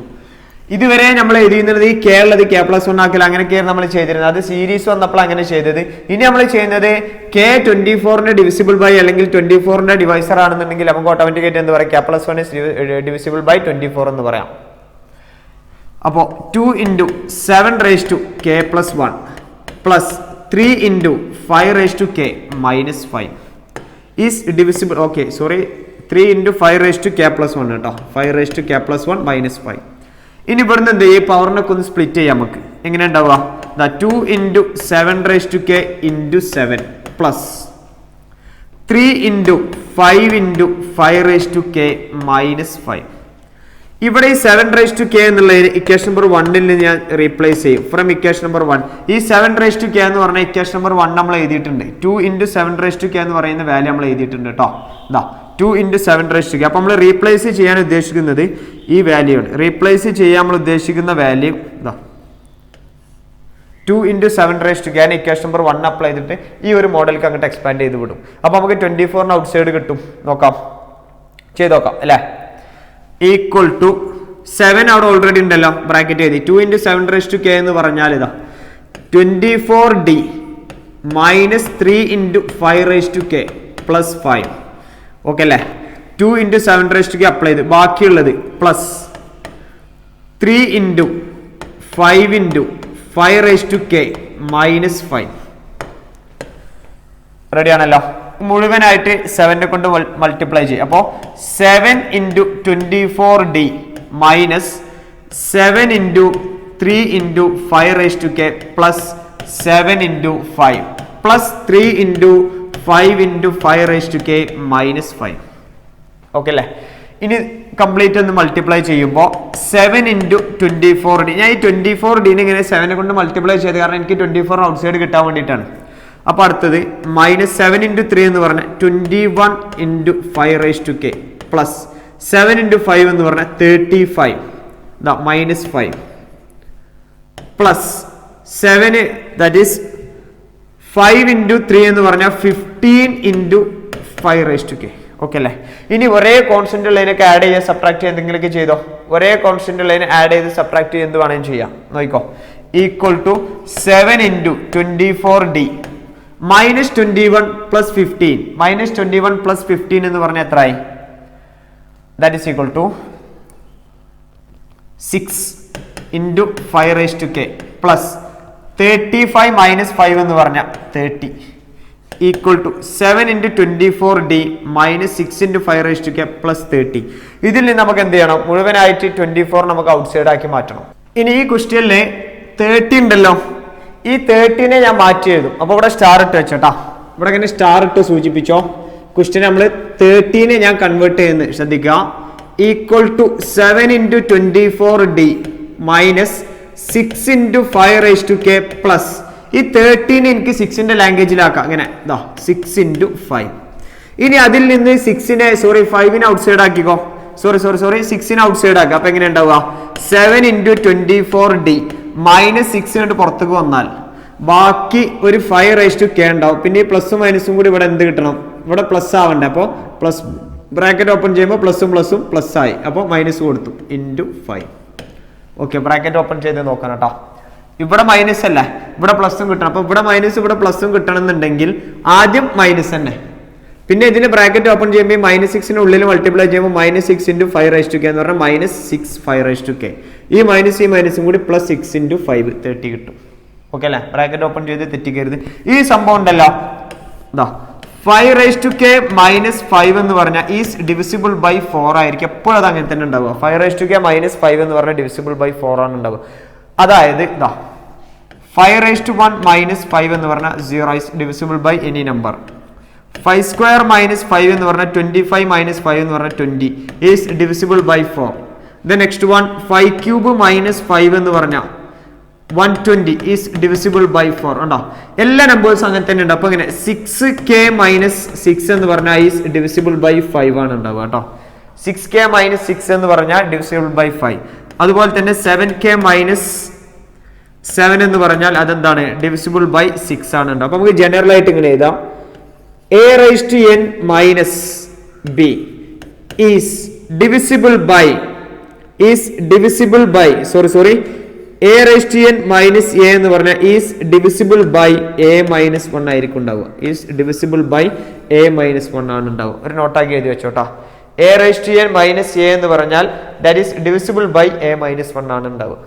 ഇതുവരെ നമ്മൾ എഴുതുന്നത് ഈ k ഉള്ളത് k plus 1 ആക്കില്ല, അങ്ങനെയൊക്കെയാണ് നമ്മൾ ചെയ്തിരുന്നത്. അത് സീരീസ് വന്നപ്പോൾ അങ്ങനെ ചെയ്തത്. ഇനി നമ്മൾ ചെയ്യുന്നത് k 24ന്റെ ഡിവിസിബിൾ ബൈ അല്ലെങ്കിൽ 24ന്റെ ഡിവൈസർ ആണെന്നുണ്ടെങ്കിൽ നമുക്ക് ഓട്ടോമാറ്റിക്കായിട്ട് എന്ത് പറയാം? k plus 1 is divisible by 24 എന്ന് പറയാം. അപ്പോൾ 2 into 7 raised to k plus 1 plus 3 into 5 raised to k minus 5 is divisible. Okay, sorry, 3 into 5 raised to k plus 1 കേട്ടോ. 5 raised to k plus 1 minus 5. ഇനി ഇവിടുന്ന് എന്ത് ചെയ്യും? പവറിനൊക്കെ ഒന്ന് സ്പ്ലിറ്റ് ചെയ്യാം. നമുക്ക് എങ്ങനെ ഉണ്ടാവുക? 2 into 7 raised to k into 7 plus 3 into 5 into 5 raised to k minus 5. ഇവിടെ ഈ 7 raised to k എന്നുള്ള ഇക്വേഷൻ നമ്പർ 1ൽ ഞാൻ റീപ്ലേസ് ചെയ്യും. ഫ്രം ഇക്വേഷൻ നമ്പർ 1 ഈ 7 raised to k എന്ന് പറഞ്ഞ ഇക്വേഷൻ നമ്പർ 1 നമ്മൾ എഴുതിയിട്ടുണ്ട്. 2 into 7 raised to k എന്ന് പറയുന്ന വാല്യൂ നമ്മൾ എഴുതിയിട്ടുണ്ട് കേട്ടോ. 2 into 7 raised to k. അപ്പൊ നമ്മൾ റീപ്ലേസ് ചെയ്യാൻ ഉദ്ദേശിക്കുന്നത് ഈ വാല്യൂ ആണ്. റീപ്ലേസ് ചെയ്യാൻ നമ്മൾ ഉദ്ദേശിക്കുന്ന value 2 into 7 raised to k ആണ്. ഇക്വേഷൻ നമ്പർ 1 അപ്ലൈ ചെയ്തിട്ട് ഈ ഒരു മോഡലിലേക്ക് അങ്ങോട്ട് എക്സ്പാൻഡ് ചെയ്ത് വിടും. അപ്പൊ നമുക്ക് 24 ഔട്ട് സൈഡ് കിട്ടും. നോക്കാം, ചെയ്ത് നോക്കാം അല്ലേ. ഈക്വൽ ടു 7 അവിടെ ഓൾറെഡി ഉണ്ടല്ലോ, ബ്രാക്കറ്റ് എഴുതി. 2 into 7 raised to k എന്ന് പറഞ്ഞാൽ 24d minus 3 into 5 raised to k plus 5. Okay അല്ലേ? 2 into 7 raised to k apply ചെയ്ത് ബാക്കിയുള്ളത് plus 3 into 5 into 5 raised to k minus 5. Ready ആണല്ലോ? മുഴുവനായിട്ട് 7 കൊണ്ട് മൾട്ടിപ്ലൈ ചെയ്യും. അപ്പോൾ 7 into 24d minus 7 into 3 into 5 raised to k plus 7 into 5 plus 3 into 5 into 5 raised to k minus 5. Okay അല്ലേ? ഇനി complete ഒന്ന് മൾട്ടിപ്ലൈ ചെയ്യുമ്പോൾ 7 into 24d, ഞാൻ ഈ 24d ഇങ്ങനെ 7 കൊണ്ട് മൾട്ടിപ്ലൈ ചെയ്ത് കാരണം എനിക്ക് 24 ഔട്ട് സൈഡ് കിട്ടാൻ വേണ്ടിയിട്ടാണ്. അപ്പൊ അടുത്തത് മൈനസ് 7 into 3 എന്ന് പറഞ്ഞാൽ 21 into 5 raised to k plus 7 into 5 എന്ന് പറഞ്ഞാൽ 35 minus 5 plus 7 that is 5 into 3 എന്ന് പറഞ്ഞാൽ 15 into 5 raised to k. Okay അല്ലേ? ഇനി ഒരേ കോൺസ്റ്റന്റ് ഉള്ളതിനൊക്കെ ആഡ് ചെയ്യുക, സബ്ട്രാക്ട് ചെയ്യുക, എന്തെങ്കിലുമൊക്കെ ചെയ്തോ. ഒരേ കോൺസ്റ്റന്റ് ഉള്ളതിനെ ആഡ് ചെയ്ത് സബ്ട്രാക്ട് ചെയ്ത് എന്ത് വേണമെങ്കിലും ചെയ്യാം. നോക്കിക്കോ, equal to 7 × 24D minus 21 plus 15. Minus 21 plus 15 എന്ന് പറഞ്ഞാൽ എത്രയായി? That is equal to 6 × 5k plus 35 minus 5 എന്ന് പറഞ്ഞാൽ 30 equal to 7 × 24D minus 6 × 5k plus 30. ഇതിൽ നിന്ന് നമുക്ക് എന്ത് ചെയ്യണം? മുഴുവനായിട്ട് 24 നമുക്ക് ഔട്ട്സൈഡ് ആക്കി മാറ്റണം. ഇനി ഈ ക്വസ്റ്റ്യനിൽ 30 ഉണ്ടല്ലോ, ഈ 30നെ ഞാൻ മാറ്റി എഴുതും. അപ്പോൾ ഇവിടെ സ്റ്റാർ ഇട്ട് വെച്ചോട്ടാ, ഇവിടെ ഇങ്ങനെ സ്റ്റാർ ഇട്ട് സൂചിപ്പിച്ചോ. ക്വസ്റ്റ്യൻ നമ്മൾ 30നെ ഞാൻ കൺവേർട്ട് ചെയ്യുന്നത് ശ്രദ്ധിക്കുക. Equal to 7 × 24D minus 6 × 5k plus ഈ 30നെ എനിക്ക് 6ന്റെ ലാംഗ്വേജിലാക്കാം. അങ്ങനെ 6 × 5. ഇനി അതിൽ നിന്ന് 5നെ ഔട്ട്സൈഡ് ആക്കിക്കോ. സോറി 6നെ ഔട്ട്സൈഡ് ആക്കുക. അപ്പൊ എങ്ങനെ ഉണ്ടാവുക? 7 × 24D മൈനസ് 6 കൊണ്ട് പുറത്തേക്ക് വന്നാൽ ബാക്കി ഒരു 5k ഉണ്ടാവും. പിന്നെ ഈ പ്ലസും മൈനസും കൂടി ഇവിടെ എന്ത് കിട്ടണം? ഇവിടെ പ്ലസ് ആവണ്ടേ. അപ്പോൾ പ്ലസ് ബ്രാക്കറ്റ് ഓപ്പൺ ചെയ്യുമ്പോൾ പ്ലസും പ്ലസ് ആയി. അപ്പോൾ മൈനസ് കൊടുത്തു × 5. ഓക്കെ, ബ്രാക്കറ്റ് ഓപ്പൺ ചെയ്ത് നോക്കണം കേട്ടോ. ഇവിടെ മൈനസ് അല്ലേ, ഇവിടെ പ്ലസും കിട്ടണം. അപ്പൊ ഇവിടെ മൈനസ് ഇവിടെ പ്ലസും കിട്ടണം എന്നുണ്ടെങ്കിൽ ആദ്യം മൈനസ് തന്നെ, പിന്നെ ഇതിന് ബ്രാക്കറ്റ് ഓപ്പൺ ചെയ്യുമ്പോൾ -6 ഉള്ളിൽ മൾട്ടിപ്ലൈ ചെയ്യുമ്പോൾ -6 × 5k എന്ന് പറഞ്ഞാൽ -6 5k. ഈ മൈനസും കൂടി പ്ലസ് 6 × 5 30 കിട്ടും. ഓക്കെ അല്ലേ? ബ്രാക്കറ്റ് ഓപ്പൺ ചെയ്ത് തെറ്റിക്കരുത്. ഈ സംഭവം ഉണ്ടല്ലോ, 5k - 5 എന്ന് പറഞ്ഞാൽ ഈസ് ഡിവിസിബിൾ ബൈ 4 ആയിരിക്കും. എപ്പോഴും അത് അങ്ങനെ തന്നെ ഉണ്ടാവുക. 5k - 5 എന്ന് പറഞ്ഞാൽ ഡിവിസിബിൾ ബൈ 4 ആണ് ഉണ്ടാവുക. അതായത് 5:1 - 5 എന്ന് പറഞ്ഞാൽ 0 is divisible by any number. 5² - 5 എന്ന് പറഞ്ഞാൽ 25 - 5 എന്ന് പറഞ്ഞാൽ 20 is divisible by 4. The next one 5³ - 5 എന്ന് പറഞ്ഞാൽ 120 is divisible by 4. ഉണ്ടോ? എല്ലാ നമ്പേഴ്സും അങ്ങനെ തന്നെ ഉണ്ട്. അപ്പൊ ഇങ്ങനെ 6k - 6 എന്ന് പറഞ്ഞാൽ is divisible by 5 ആണ് ഉണ്ടാവുക കേട്ടോ. 6k - 6 എന്ന് പറഞ്ഞാൽ divisible by 5. അതുപോലെ തന്നെ 7k - 7 എന്ന് പറഞ്ഞാൽ അതെന്താണ്? ഡിവിസിബിൾ ബൈ 6 ആണ് ഉണ്ടാവുക. അപ്പൊ നമുക്ക് ജനറൽ ആയിട്ട് ഇങ്ങനെ എഴുതാം, a⁻n - b is divisible by a⁻n - a എന്ന് പറഞ്ഞാൽ is divisible by a-1 ആയിരിക്കും ഉണ്ടാവുക. is divisible by a-1 ആണ് ഉണ്ടാവുക. ഒരു നോട്ടാക്കി എഴുതി വെച്ചോട്ടാ. a⁻n - a എന്ന് പറഞ്ഞാൽ that is divisible by a-1 ആണ് ഉണ്ടാവുക.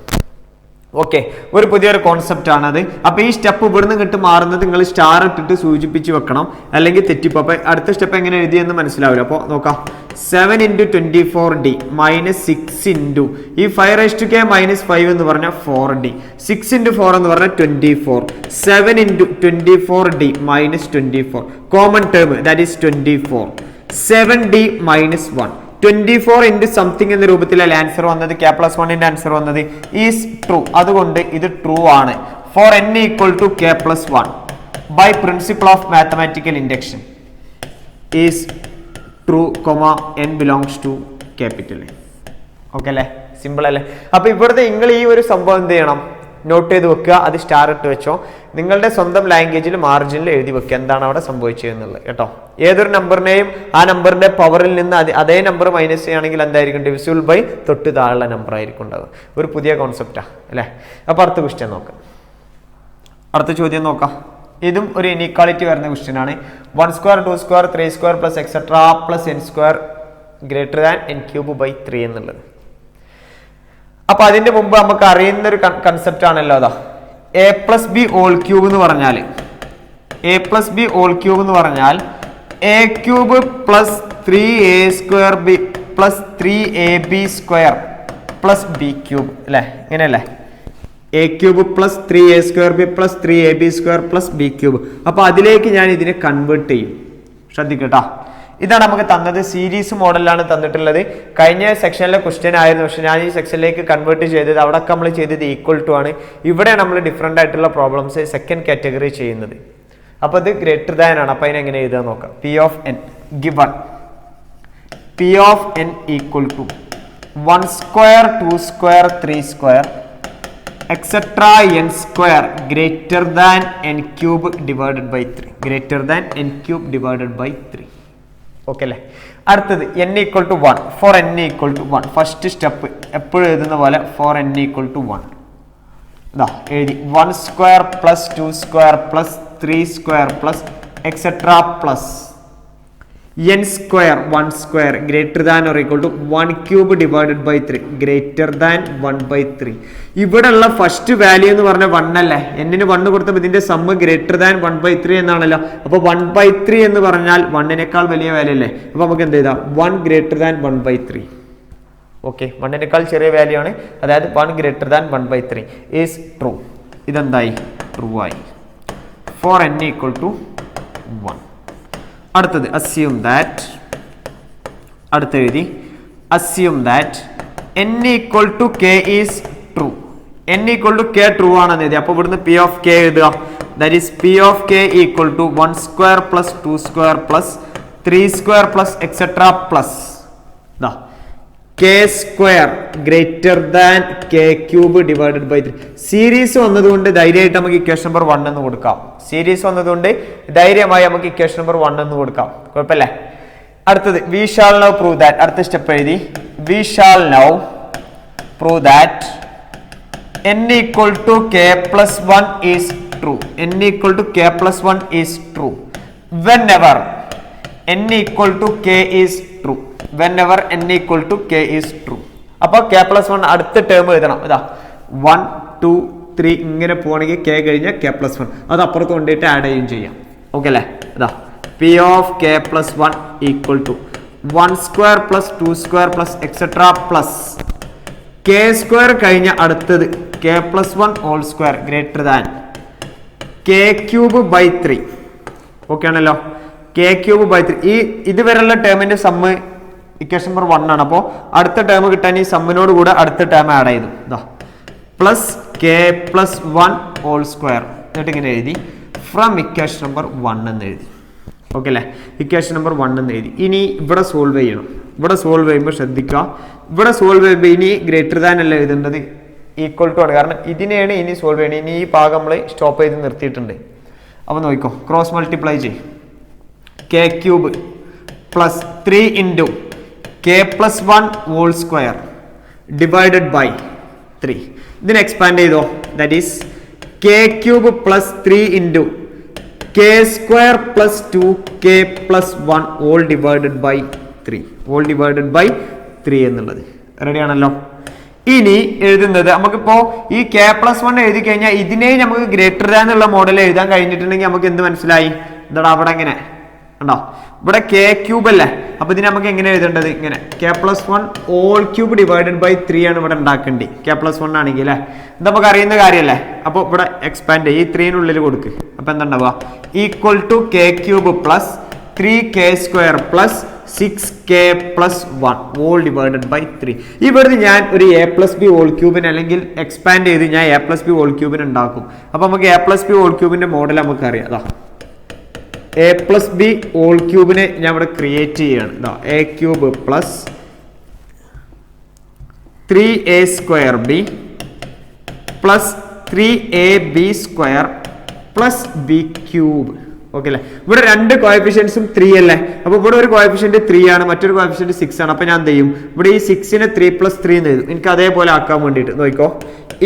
ഓക്കെ, ഒരു പുതിയൊരു കോൺസെപ്റ്റ് ആണത്. അപ്പൊ ഈ സ്റ്റെപ്പ് ഇവിടുന്ന് ഇങ്ങോട്ട് മാറുന്നത് നിങ്ങൾ സ്റ്റാർ ഇട്ടിട്ട് സൂചിപ്പിച്ച് വെക്കണം, അല്ലെങ്കിൽ തെറ്റിപ്പോ. അപ്പൊ അടുത്ത സ്റ്റെപ്പ് എങ്ങനെ എഴുതിയെന്ന് മനസ്സിലാവില്ല. അപ്പോൾ നോക്കാം, 7 × 24D മൈനസ് 6 × ഈ 5k - 5 എന്ന് പറഞ്ഞാൽ 4D, 6 × 4 എന്ന് പറഞ്ഞാൽ 24, 7 × 24D minus 24, common term that is 24, 7D - 1. 24 × something എന്ന രൂപത്തിലല്ല ആൻസർ വന്നത്. k+1ന്റെ ആൻസർ വന്നത് ഈസ് ട്രൂ. അതുകൊണ്ട് ഇത് ട്രൂ ആണ്. For n = k+1 by principle of mathematical induction is true, n belongs to capital. Okay അല്ലേ? സിമ്പിൾ അല്ലേ? അപ്പൊ ഇവിടുത്തെ നിങ്ങൾ ഈ ഒരു സംഭവം എന്ത് ചെയ്യണം? നോട്ട് ചെയ്ത് വെക്കുക. അത് സ്റ്റാർ ഇട്ട് വെച്ചോ. നിങ്ങളുടെ സ്വന്തം ലാംഗ്വേജിൽ മാർജിനിൽ എഴുതി വെക്കുക എന്താണ് അവിടെ സംഭവിച്ചതെന്നുള്ളത് കേട്ടോ. ഏതൊരു നമ്പറിനെയും ആ നമ്പറിന്റെ പവറിൽ നിന്ന് അതേ നമ്പർ മൈനസ് ചെയ്യുകയാണെങ്കിൽ എന്തായിരിക്കും? ഡിവിസിബിൾ ബൈ തൊട്ട് താഴെയുള്ള നമ്പർ ആയിരിക്കും ഉണ്ടാവുക. ഒരു പുതിയ കോൺസെപ്റ്റാ അല്ലേ? അപ്പൊ അടുത്ത ക്വസ്റ്റ്യൻ നോക്കാം. അടുത്ത ചോദ്യം നോക്കാം. ഇതും ഒരു ഇനീക്വാളിറ്റി വരുന്ന ക്വസ്റ്റ്യൻ ആണ്. 1² 2² 3² plus etcetera plus n² greater than n³ / 3 എന്നുള്ളത്. അപ്പൊ അതിന്റെ മുമ്പ് നമുക്ക് അറിയുന്ന ഒരു കൺസെപ്റ്റ് ആണല്ലോ അതാ a+b (3) എന്ന് പറഞ്ഞാൽ a+b (3) എന്ന് പറഞ്ഞാൽ a³ plus 3a² plus 3ab² plus b³ അല്ലേ? ഇങ്ങനെയല്ലേ? a³ plus 3a² plus 3ab² plus b³. അപ്പൊ അതിലേക്ക് ഞാൻ ഇതിനെ കൺവേർട്ട് ചെയ്യും. ശ്രദ്ധിക്കട്ടോ, ഇതാണ് നമുക്ക് തന്നത്. സീരീസ് മോഡലാണ് തന്നിട്ടുള്ളത്. കഴിഞ്ഞ സെക്ഷനിലെ ക്വസ്റ്റ്യൻ ആയിരുന്നു, പക്ഷെ ഞാൻ ഈ സെക്ഷനിലേക്ക് കൺവേർട്ട് ചെയ്തത്. അവിടെ നമ്മൾ ചെയ്തത് ഈക്വൽ ടു ആണ്. ഇവിടെ നമ്മൾ ഡിഫറെന്റ് ആയിട്ടുള്ള പ്രോബ്ലംസ് സെക്കൻഡ് കാറ്റഗറി ചെയ്യുന്നത്. അപ്പൊ ഇത് ഗ്രേറ്റർ ദാൻ ആണ്. അപ്പൊ അതിനെങ്ങനെ എഴുതാൻ നോക്കാം. P(n) given P(n) equal to 1² 2² 3² etc. n² greater than n³ divided by 3. Greater than n³ divided by 3. Okay അല്ലേ. അടുത്തത് n equal to 1 for n equal to 1. First step എപ്പോഴും എഴുതുന്ന പോലെ ഫോർ n ഈക്വൽ ടു 1 ഇതാ എഴുതി. 1 square plus 2 square plus 3 square plus etcetera plus n square 1 square greater than or equal to 1 cube divided by 3 greater than 1/3. ഇവിടെ ഉള്ള first value എന്ന് പറഞ്ഞാൽ 1 അല്ലേ. എന്നിന് 1 കൊടുത്തപ്പോൾ ഇതിന്റെ സമ്മ് ഗ്രേറ്റർ ദാൻ 1/3 എന്നാണല്ലോ. അപ്പോൾ 1/3 എന്ന് പറഞ്ഞാൽ 1-നേക്കാൾ വലിയ വാല്യൂ അല്ലേ. അപ്പോൾ നമുക്ക് എന്ത് ചെയ്താൽ 1 ഗ്രേറ്റർ ദാൻ 1/3. ഓക്കെ, 1-നേക്കാൾ ചെറിയ വാല്യൂ ആണ്, അതായത് 1 ഗ്രേറ്റർ ദാൻ 1/3 ഈസ് ട്രൂ. ഇതെന്തായി? ട്രൂ ആയി. For n equal to 1. അടുത്തത് അസ്യൂം ദാറ്റ്, അടുത്ത എഴുതി assume that n equal to k is true. n equal to k true ആണെന്ന് എഴുതി. അപ്പോൾ ഇവിടുന്ന് p ഓഫ് k എഴുതുക. That is p of k equal to 1 square plus 2 square plus 3 square plus etcetera plus k square greater than k cube divided by 3. Series വന്നതുകൊണ്ട് ധൈര്യമായിട്ട് നമുക്ക് equation number 1 എന്ന് കൊടുക്കാം. സീരീസ് വന്നതുകൊണ്ട് ധൈര്യമായി നമുക്ക് ഇക്വേഷൻ നമ്പർ 1 എന്ന് കൊടുക്കാം, കുഴപ്പമില്ലേ. അടുത്തത് we shall now prove that. അടുത്ത സ്റ്റെപ്പ് എഴുതി. We shall now prove that n equal to k plus 1 is true. n equal to k plus 1 is true whenever n equal to k is true. whenever n equal to k is true. അപ്പോൾ k plus 1 അടുത്ത term എഴുതണം. ഇതാ 1 2 3 ഇങ്ങനെ പോകണമെങ്കിൽ k കഴിഞ്ഞാൽ k plus 1 അത് അപ്പുറത്ത് കൊണ്ടിട്ട് ആഡ് ചെയ്യുകയും ചെയ്യാം. ഓക്കെ അല്ലേ. ഇതാ p of k plus 1 equal to 1 square plus 2 square plus etcetera plus k square കഴിഞ്ഞ അടുത്തത് k plus 1 whole square greater than k cube by 3. Okay ആണല്ലോ. k cube by 3. ഈ ഇതുവരെയുള്ള ടേമിന്റെ സമ്മ് ഇക്വേഷൻ നമ്പർ 1 ആണ്. അപ്പോൾ അടുത്ത ടേം കിട്ടാൻ ഈ സമ്മിനോട് കൂടെ അടുത്ത ടേം ആഡ് ചെയ്തു. ഇതാ plus k plus 1 whole square എന്നിട്ട് ഇങ്ങനെ എഴുതി ഫ്രം ഇക്വേഷൻ നമ്പർ 1 എന്ന് എഴുതി. ഓക്കെ അല്ലേ. ഇക്വേഷൻ നമ്പർ 1 എന്ന് എഴുതി. ഇനി ഇവിടെ സോൾവ് ചെയ്യണം. ഇവിടെ സോൾവ് ചെയ്യുമ്പോൾ ശ്രദ്ധിക്കുക, ഇവിടെ സോൾവ് ചെയ്യുമ്പോൾ ഇനി ഗ്രേറ്റർ ദാൻ അല്ല എഴുതേണ്ടത്, ഈക്വൽ ടു ആണ്. കാരണം ഇതിനെയാണ് ഇനി സോൾവ് ചെയ്യണം. ഇനി ഈ ഭാഗം നമ്മൾ സ്റ്റോപ്പ് ചെയ്ത് നിർത്തിയിട്ടുണ്ട്. അപ്പോൾ നോക്കിക്കോ, ക്രോസ് മൾട്ടിപ്ലൈ ചെയ്യും. k cube plus 3 into k plus 1 whole square divided by 3. ഇതിനെ എക്സ്പാൻഡ് ചെയ്തോ. That is k cube plus 3 into k square plus 2k plus 1 whole divided by 3. Whole divided by 3 എന്നുള്ളത് ready ആണല്ലോ. ഇനി എഴുതുന്നത് നമുക്കിപ്പോ ഈ k plus 1 എഴുതി കഴിഞ്ഞാൽ ഇതിനെ നമുക്ക് ഗ്രേറ്റർ ദാൻ എന്നുള്ള മോഡൽ എഴുതാൻ കഴിഞ്ഞിട്ടുണ്ടെങ്കിൽ നമുക്ക് എന്ത് മനസ്സിലായി? എന്താ അവിടെ എങ്ങനെ ഉണ്ടോ? ഇവിടെ k ക്യൂബ് അല്ലേ. അപ്പൊ ഇതിന് നമുക്ക് എങ്ങനെ എഴുതേണ്ടത്? ഇങ്ങനെ k plus 1 whole cube divided by 3 ആണ് ഇവിടെ ഉണ്ടാക്കേണ്ടി. k പ്ലസ് 1 ആണെങ്കിൽ അല്ലേ, ഇത് നമുക്ക് അറിയുന്ന കാര്യമല്ലേ. അപ്പോൾ ഇവിടെ എക്സ്പാൻഡ് ഈ 3-നുള്ളിൽ കൊടുക്ക്. അപ്പൊ എന്താ ഉണ്ടാവുക? Equal to k cube plus 3k square plus 6k plus 1 whole divided by 3. ഇവിടുന്ന് ഞാൻ ഒരു a പ്ലസ് ബി ഹോൾ ക്യൂബിന് അല്ലെങ്കിൽ എക്സ്പാൻഡ് ചെയ്ത് ഞാൻ a പ്ലസ് ബി ഹോൾ ക്യൂബിന് ഉണ്ടാക്കും. അപ്പൊ നമുക്ക് a പ്ലസ് ബി ഹോൾ ക്യൂബിന്റെ മോഡൽ നമുക്ക് അറിയാം. അതാ a പ്ലസ് ബി ഹോൾ ക്യൂബിനെ ഞാൻ ഇവിടെ ക്രിയേറ്റ് ചെയ്യാണ്. a cube plus 3a square B plus 3ab square plus B cube. Okay അല്ലേ. ഇവിടെ രണ്ട് കോഎഫിഷ്യൻസും 3 അല്ലേ. അപ്പൊ ഇവിടെ ഒരു കോഎഫിഷ്യന്റ് 3 ആണ്, മറ്റൊരു കോഎഫിഷ്യന്റ് 6 ആണ്. അപ്പൊ ഞാൻ എന്ത് ചെയ്യും? ഇവിടെ ഈ 6-നെ 3 പ്ലസ് 3 എന്ന് എഴുതും. എനിക്ക് അതേപോലെ ആക്കാൻ വേണ്ടിയിട്ട് നോക്കിക്കോ.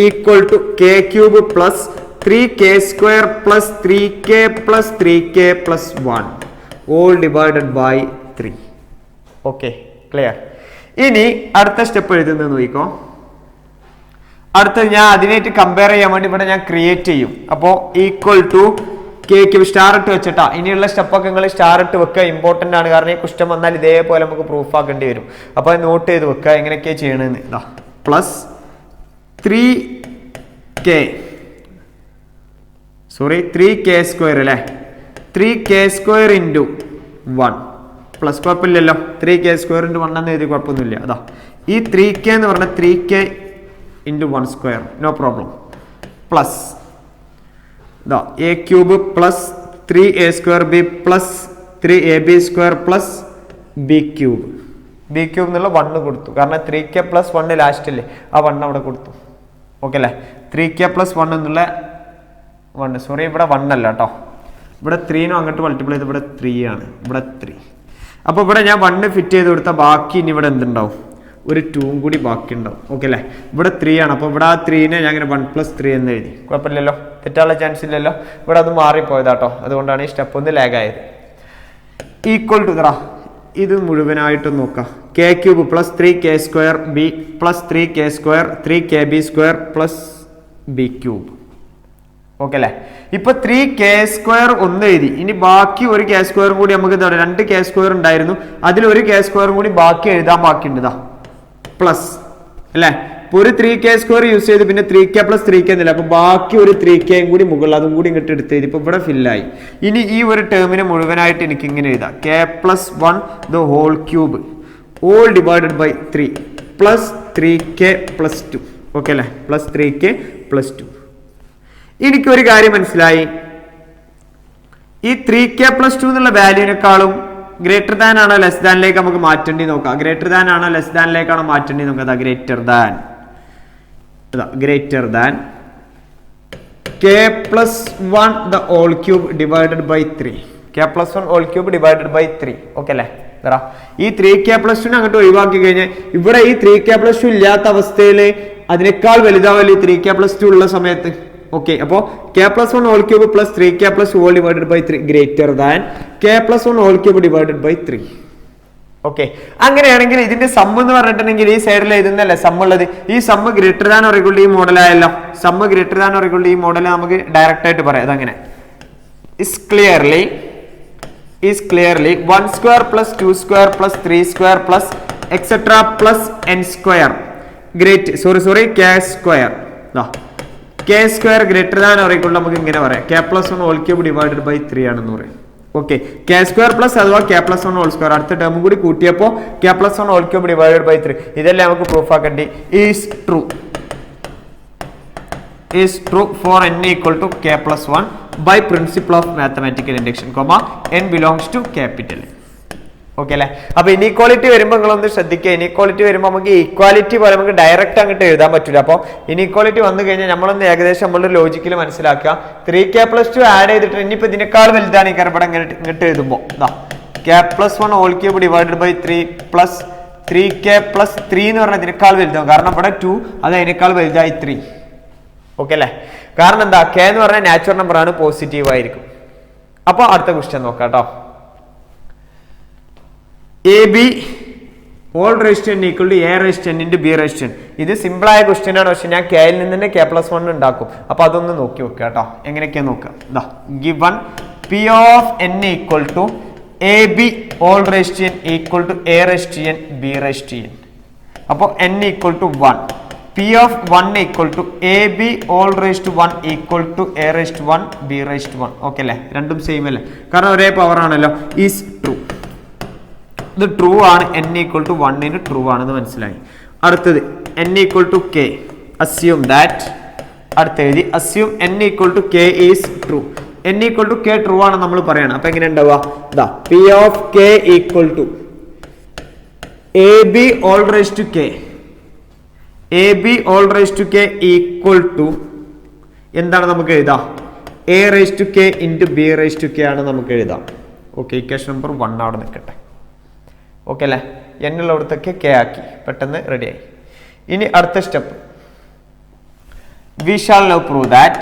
Equal to k cube plus 3k square plus 3k plus 3k plus 1 whole divided by 3. Okay, clear. ഇനി അടുത്ത സ്റ്റെപ്പ് എഴുതുന്നത് നോക്കിക്കോ. അടുത്തത് ഞാൻ അതിനായിട്ട് കമ്പയർ ചെയ്യാൻ വേണ്ടി ഇവിടെ ഞാൻ ക്രിയേറ്റ് ചെയ്യും. അപ്പോൾ equal to k cube star ഇട്ട് വെച്ചിട്ടാ. ഇനിയുള്ള സ്റ്റെപ്പൊക്കെ നിങ്ങൾ സ്റ്റാർ ഇട്ട് വെക്കുക, ഇമ്പോർട്ടൻ്റ് ആണ്. കാരണം ഈ ക്വസ്റ്റ്യൻ വന്നാൽ ഇതേപോലെ നമുക്ക് പ്രൂഫ് ആക്കേണ്ടി വരും. അപ്പോൾ അത് നോട്ട് ചെയ്ത് വെക്കുക എങ്ങനെയൊക്കെയാണ് ചെയ്യണമെന്ന്. ഇതാ പ്ലസ് 3k സ്ക്വയർ അല്ലേ. 3k സ്ക്വയർ ഇൻറ്റു 1 പ്ലസ് കുഴപ്പമില്ലല്ലോ. 3k സ്ക്വയർ ഇൻറ്റു 1 എന്ന് എഴുതി കുഴപ്പമൊന്നുമില്ല. അതാ ഈ 3k എന്ന് പറഞ്ഞാൽ 3k into 1 square, no problem. Plus ഇതാ a cube plus 3a square B plus 3ab square plus B cube. B cube എന്നുള്ള 1 കൊടുത്തു, കാരണം 3k പ്ലസ് 1 ലാസ്റ്റ് അല്ലേ, ആ 1 അവിടെ കൊടുത്തു. ഓക്കെ അല്ലേ. 3k പ്ലസ് 1 എന്നുള്ള 1, സോറി ഇവിടെ 1 അല്ല കേട്ടോ, ഇവിടെ 3-നും അങ്ങോട്ട് മൾട്ടിപ്ലൈ ചെയ്ത് ഇവിടെ 3 ആണ്, ഇവിടെ 3. അപ്പോൾ ഇവിടെ ഞാൻ 1 ഫിറ്റ് ചെയ്ത് കൊടുത്താൽ ബാക്കി ഇനി ഇവിടെ എന്തുണ്ടാവും, ഒരു 2 കൂടി ബാക്കി ഉണ്ടാവും. ഓക്കെ അല്ലേ, ഇവിടെ 3 ആണ്. അപ്പോൾ ഇവിടെ ആ 3നെ ഞാൻ ഇങ്ങനെ 1+3 എന്ന് എഴുതി. കുഴപ്പമില്ലല്ലോ, തെറ്റാനുള്ള ചാൻസ് ഇല്ലല്ലോ. ഇവിടെ അത് മാറിപ്പോയതാട്ടോ, അതുകൊണ്ടാണ് ഈ സ്റ്റെപ്പ് ഒന്ന് ലാഗ് ആയത്. ഈക്വൽ ടു ഇത് മുഴുവനായിട്ടും നോക്കാം. k³ + 3k² b + 3k² 3kb² + b³. Okay അല്ലേ, ഇപ്പൊ 3k² ഒന്ന് എഴുതി. ഇനി ബാക്കി ഒരു k² കൂടി നമുക്ക് എന്താണ്, 2 k² ഉണ്ടായിരുന്നു, അതിൽ ഒരു k² കൂടി ബാക്കി എഴുതാൻ ബാക്കിയുണ്ട് പ്ലസ് അല്ലേ. ഇപ്പൊ ഒരു 3k² യൂസ് ചെയ്ത് പിന്നെ 3k + 3k എന്നില്ല, അപ്പൊ ബാക്കി ഒരു 3k കൂടി മുകളിൽ അതും കൂടി ഇങ്ങോട്ട് എടുത്ത് എഴുതി. ഇപ്പൊ ഇവിടെ ഫില്ലായി. ഇനി ഈ ഒരു ടേമിനെ മുഴുവനായിട്ട് എനിക്ക് ഇങ്ങനെ എഴുതാം, k+1 the whole cube all divided by 3 + 3k + 2. Okay അല്ലേ, + 3k + 2. എനിക്കൊരു കാര്യം മനസ്സിലായി, ഈ 3k + 2 എന്നുള്ള വാല്യൂവിനേക്കാളും ഗ്രേറ്റർ ദാൻ ആണോ ലെസ് ദാനിലേക്ക് നമുക്ക് മാറ്റേണ്ടി നോക്കാം. ഗ്രേറ്റർ ദാൻ ആണോ ലെസ് ദാനിലേക്കാണോ മാറ്റേണ്ടി നോക്കാം. അതാ greater than k+1 the whole cube divided by 3. k+1 whole cube divided by 3. Okay അല്ലേ, ഈ 3k + 2 അങ്ങോട്ട് ഒഴിവാക്കി കഴിഞ്ഞാൽ ഇവിടെ ഈ 3k + 2 ഇല്ലാത്ത അവസ്ഥയിൽ അതിനേക്കാൾ വലുതാവല്ലേ 3k + 2 ഉള്ള സമയത്ത്. ഓക്കെ, അപ്പോൾ k+1 whole cube + 3k + 2 divided by 3 greater than k+1 whole cube divided by 3. Okay, അങ്ങനെയാണെങ്കിൽ ഇതിന്റെ സം എന്ന് പറഞ്ഞിട്ടുണ്ടെങ്കിൽ ഈ സൈഡിൽ എഴുതുന്നല്ലേ സം ഉള്ളത്. ഈ sum greater than or equal to ഈ മോഡലായല്ലോ. Sum greater than or equal to ഈ മോഡൽ നമുക്ക് ഡയറക്റ്റ് ആയിട്ട് പറയാം. അതങ്ങനെ is clearly 1² + 2² + 3² + etc. + n². k² greater than or equal to നമുക്ക് ഇങ്ങനെ പറയാം, k+1 whole cube divided by 3 ആണെന്ന് പറയും. ഓക്കെ, k² + അഥവാ k+1 whole square അടുത്ത ടേം കൂടി കൂട്ടിയപ്പോൾ k+1 whole cube divided by 3. ഇതെല്ലാം നമുക്ക് proof ആക്കേണ്ടി. is true for n = k+1 by principle of mathematical induction, n belongs to capital. Okay അല്ലേ, അപ്പൊ inequality വരുമ്പോൾ നിങ്ങളൊന്ന് ശ്രദ്ധിക്കുക. ഇനീക്വാളിറ്റി വരുമ്പോൾ നമുക്ക് ഈക്വാലിറ്റി പോലെ നമുക്ക് ഡയറക്റ്റ് അങ്ങോട്ട് എഴുതാൻ പറ്റില്ല. അപ്പോൾ ഇനീക്വാളിറ്റി വന്നു കഴിഞ്ഞാൽ നമ്മളൊന്ന് ഏകദേശം നമ്മളുടെ ലോജിക്കിൽ മനസ്സിലാക്കുക. 3k + 2 ആഡ് ചെയ്തിട്ട് ഇനിയിപ്പോൾ ഇതിനേക്കാൾ വലുതാണ് ഈ ഇവിടെ ഇങ്ങോട്ട് എഴുതുമ്പോൾ k+1 whole cube divided by 3 + 3k + 3 എന്ന് പറഞ്ഞാൽ ഇതിനേക്കാൾ വലുതാവും. കാരണം ഇവിടെ 2 അത് അതിനേക്കാൾ വലുതായി 3. ഓക്കെ അല്ലേ, കാരണം എന്താ, k എന്ന് പറഞ്ഞാൽ നാച്ചുറൽ നമ്പർ ആണ്, പോസിറ്റീവ് ആയിരിക്കും. അപ്പോൾ അടുത്ത ക്വസ്റ്റ്യൻ നോക്കാം കേട്ടോ. ab all raised to n = a raised to n × b raised to n. ഇത് സിമ്പിൾ ആയ ക്വസ്റ്റ്യൻ ആണ്, പക്ഷെ ഞാൻ k യിൽ നിന്ന് തന്നെ k+1 ഉണ്ടാക്കും. അപ്പൊ അതൊന്ന് നോക്കി വെക്കുക കേട്ടോ. എങ്ങനെയൊക്കെയാ നോക്കാം. given p of n = ab all raised to n = a raised to n b raised to n. അപ്പോൾ n = 1. p of 1 = ab all raised to 1 = a raised to 1 b raised to 1. Okay അല്ലേ, രണ്ടും same അല്ലേ, കാരണം ഒരേ power ആണല്ലോ. Is true, ഇത് true ആണ്. n = 1 true ആണെന്ന് മനസ്സിലായി. അടുത്തത് n = k. അസ്യൂം ദാറ്റ്, അടുത്ത എഴുതി assume n = k is true. n = k true ആണ് നമ്മൾ പറയണം. അപ്പൊ എങ്ങനെ ഉണ്ടാവുക, p of k = ab all raised to k. ab all raised to k = എന്താണ് നമുക്ക് എഴുതാം, a raised to k × b raised to k ആണ് നമുക്ക് എഴുതാം. ഓക്കെ, ഇക്വേഷൻ നമ്പർ 1 അവിടെ നിൽക്കട്ടെ. ഓക്കെ അല്ലേ, n ഉള്ളിടത്തൊക്കെ k ആക്കി, പെട്ടെന്ന് റെഡിയായി. ഇനി അടുത്ത step, we shall now prove that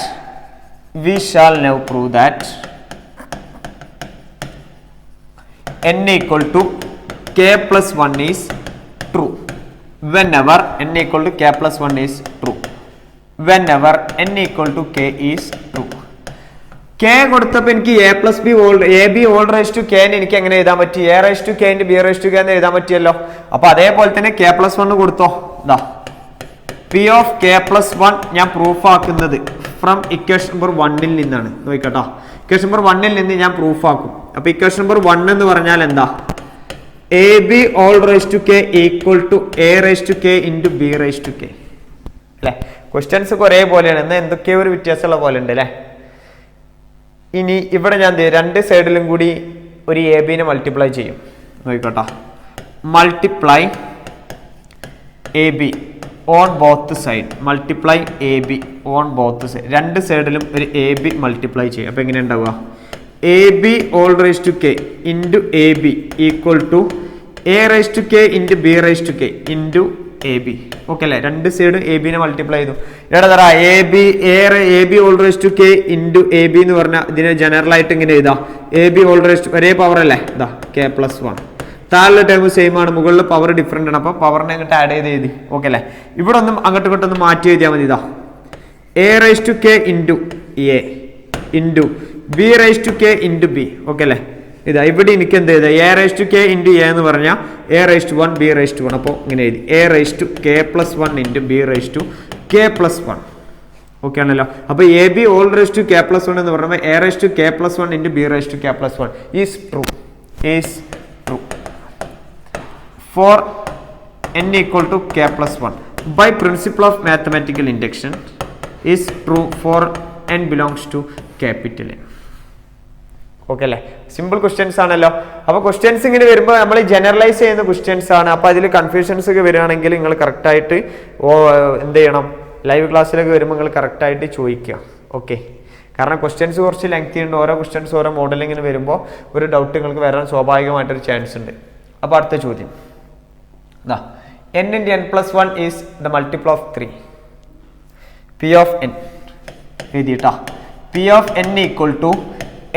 n = k + 1 is true whenever n = k + 1 is true whenever n = k is true. k കൊടുത്തപ്പോൾ എനിക്ക് ab all raised to k എനിക്ക് എങ്ങനെ എഴുതാൻ പറ്റി, a raised to k × b raised to k എന്ന് എഴുതാൻ പറ്റിയല്ലോ. അപ്പൊ അതേപോലെ തന്നെ k + 1 കൊടുത്തോ. p of k + 1 ഞാൻ പ്രൂഫ് ആക്കുന്നത് ഫ്രം ഇക്വേഷൻ നമ്പർ 1 നിന്നാണ്. നോക്കട്ടോ, ഇക്വേഷൻ നമ്പർ 1 നിന്ന് ഞാൻ പ്രൂഫ് ആക്കും. അപ്പൊ ഇക്വേഷൻ നമ്പർ 1 എന്ന് പറഞ്ഞാൽ എന്താ, ab all raised to k = a raised to k × b raised to k അല്ലെ. ക്വസ്റ്റ്യൻസ് ഒരേ പോലെയാണ്, എന്നാൽ എന്തൊക്കെയോ ഒരു വ്യത്യാസമുള്ള പോലെ ഉണ്ട് അല്ലെ. ഇനി ഇവിടെ ഞാൻ രണ്ട് സൈഡിലും കൂടി ഒരു എ ബിനെ മൾട്ടിപ്ലൈ ചെയ്യും. നോക്കട്ടോ, multiply A B on both side, multiply A B on both side. രണ്ട് സൈഡിലും ഒരു എ ബി മൾട്ടിപ്ലൈ ചെയ്യും. അപ്പൊ എങ്ങനെ ഉണ്ടാവുക, A B all raise to K into A B equal to A raise to K into B raise to K into A B. Okay അല്ലേ? രണ്ട് സൈഡും എ ബിനെ മൾട്ടിപ്ലൈ ചെയ്തു. ഇവിടെ തരാ A B all raise to K into A B എന്ന് പറഞ്ഞാൽ ഇതിനെ ജനറൽ ആയിട്ട് ഇങ്ങനെ എഴുതാം. A B all raise to ഒരേ പവർ അല്ലേ, ഇതാ കെ പ്ലസ് 1. താഴെ ടൈം സെയിം ആണ്, മുകളിൽ പവർ ഡിഫറെൻ്റ് ആണ്. അപ്പോൾ പവറിനെ അങ്ങോട്ട് ആഡ് ചെയ്ത് എഴുതി. ഓക്കെ അല്ലേ? ഇവിടെ ഒന്നും അങ്ങോട്ടും ഇങ്ങോട്ടൊന്നും മാറ്റി എഴുതിയാൽ മതി. ഇതാ A raise to K into A into B raise to K into B. Okay അല്ലേ? ഇതാ ഇവിടെ എനിക്ക് എന്ത് ചെയ്താൽ A raise to K into A എന്ന് പറഞ്ഞാൽ A raise to 1 B raise to 1. അപ്പോൾ ഇങ്ങനെ എഴുതി A raise to K plus 1 into B raise to K plus 1. Okay ആണല്ലോ? അപ്പോൾ A B all raise to K plus 1 എന്ന് പറയുമ്പോൾ A raise to K plus 1 into B raise to K plus 1 is true for n equal to k plus 1 by principle of mathematical induction is true for n belongs to capital N. Okay അല്ലേ? Simple questions ആണല്ലോ. അപ്പോൾ questions ഇങ്ങനെ വരുമ്പോൾ നമ്മൾ generalise ചെയ്യുന്ന questions ആണ്. അപ്പോൾ അതിൽ കൺഫ്യൂഷൻസ് ഒക്കെ വരികയാണെങ്കിൽ നിങ്ങൾ കറക്റ്റായിട്ട് എന്ത് ചെയ്യണം, ലൈവ് ക്ലാസ്സിലൊക്കെ വരുമ്പോൾ നിങ്ങൾ കറക്റ്റായിട്ട് ചോദിക്കുക. ഓക്കെ? കാരണം ക്വസ്റ്റ്യൻസ് കുറച്ച് ലെങ്തി ഉണ്ട്. ഓരോ ക്വസ്റ്റ്യൻസ് ഓരോ മോഡലിങ്ങനെ വരുമ്പോൾ ഒരു ഡൗട്ട് നിങ്ങൾക്ക് വരാൻ സ്വാഭാവികമായിട്ടൊരു ചാൻസ് ഉണ്ട്. അപ്പോൾ അടുത്ത ചോദ്യം n into n plus 1 is the multiple of 3. P of n എഴുതിട്ടാ. P of n equal to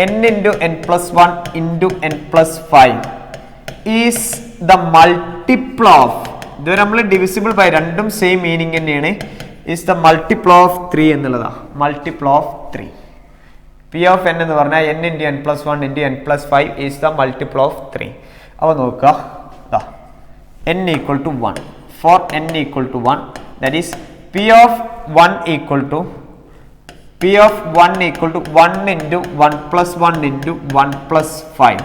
n into n plus 1 into n plus 5 is the multiple of, ഇത് നമ്മൾ ഡിവിസിബിൾ ബൈ, രണ്ടും same meaning തന്നെയാണ്. is the multiple of 3 എന്നുള്ളതാ. multiple of 3. P of n എന്ന് പറഞ്ഞാൽ n into n plus 1 into n plus 5 is the multiple of 3. അപ്പോൾ നോക്കുക, n equal to 1. For n equal to 1, that is P of 1 equal to 1 into 1 plus 1 into 1 plus 5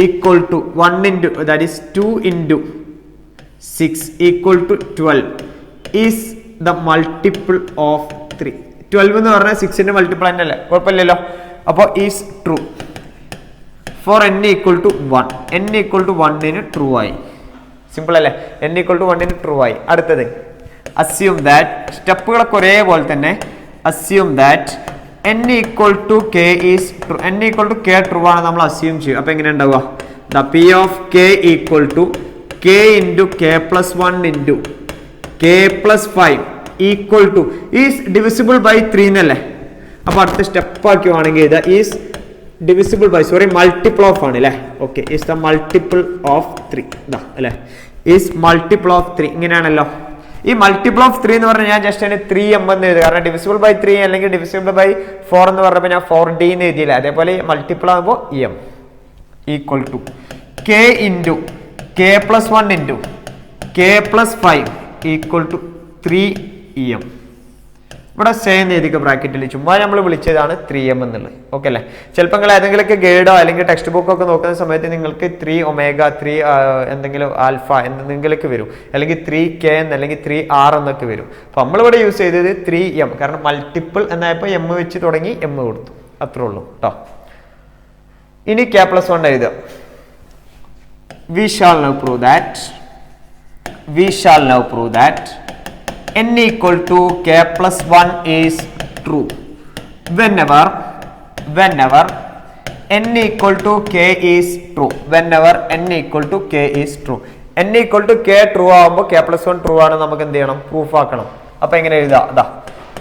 equal to 1 into, that is 2 into 6 equal to 12 is the multiple of 3. 12 എന്ന് പറഞ്ഞാൽ 6ന്റെ multiple തന്നെയല്ലേ, കുഴപ്പമില്ലല്ലോ. അപ്പോൾ is true for n equal to 1. n equal to 1 true ആയി. Simple അല്ലേ? n equal to 1 true ആയി. അടുത്തത് assume that, സ്റ്റെപ്പുകളൊക്കെ ഒരേപോലെ തന്നെ. Assume that n equal to k is true. n equal to k true ആണ് നമ്മൾ അസ്യൂം ചെയ്യും. അപ്പോൾ എങ്ങനെ ഉണ്ടാവുക? the p of k equal to k into k plus 1 into k plus 5 equal to is divisible by 3 എന്നല്ലേ. അപ്പോൾ അടുത്ത step ആക്കുകയാണെങ്കിൽ ഇത് is divisible by, multiple of ആണ് അല്ലേ. Okay, is the multiple of 3 ഇതാ അല്ലേ, is multiple of 3 ഇങ്ങനെയാണല്ലോ. ഈ മൾട്ടിപ്പിൾ ഓഫ് 3 എന്ന് പറഞ്ഞാൽ ഞാൻ ജസ്റ്റ് അതിന് 3m എന്ന് എഴുതുക. കാരണം ഡിവിസിബിൾ ബൈ 3 അല്ലെങ്കിൽ ഡിവിസിബിൾ ബൈ 4 എന്ന് പറഞ്ഞപ്പോൾ ഞാൻ 4d എന്ന് എഴുതിയില്ല. അതേപോലെ മൾട്ടിപ്പിൾ ആകുമ്പോൾ m equal to k into k plus 1 into k plus 5 equal to 3em. ഇവിടെ സെയിം എഴുതിക്കുക ബ്രാക്കറ്റിൽ, ചുമ്മാ നമ്മൾ വിളിച്ചതാണ് 3m എന്നുള്ളത്. ഓക്കെ അല്ലേ? ചിലപ്പോൾ നിങ്ങൾ ഏതെങ്കിലുമൊക്കെ ഗൈഡോ അല്ലെങ്കിൽ ടെക്സ്റ്റ് ബുക്കൊക്കെ നോക്കുന്ന സമയത്ത് നിങ്ങൾക്ക് 3 ഒമേഗ 3 എന്തെങ്കിലും ആൽഫ എന്തെങ്കിലുമൊക്കെ വരും, അല്ലെങ്കിൽ 3k അല്ലെങ്കിൽ 3r എന്നൊക്കെ വരും. അപ്പോൾ നമ്മളിവിടെ യൂസ് ചെയ്തത് 3m, കാരണം മൾട്ടിപ്പിൾ എന്നായപ്പോൾ m വെച്ച് തുടങ്ങി m കൊടുത്തു, അത്രേ ഉള്ളൂ കേട്ടോ. ഇനി k plus 1 എഴുതുക. we shall now prove that n equal to k plus 1 is true whenever n equal to k is true. whenever n equal to k is true. n equal to k true ആവുമ്പോൾ k plus 1 true ആണ്, നമുക്ക് എന്ത് ചെയ്യണം? Proof ആക്കണം. അപ്പോൾ എങ്ങനെ എഴുതാം? അതാ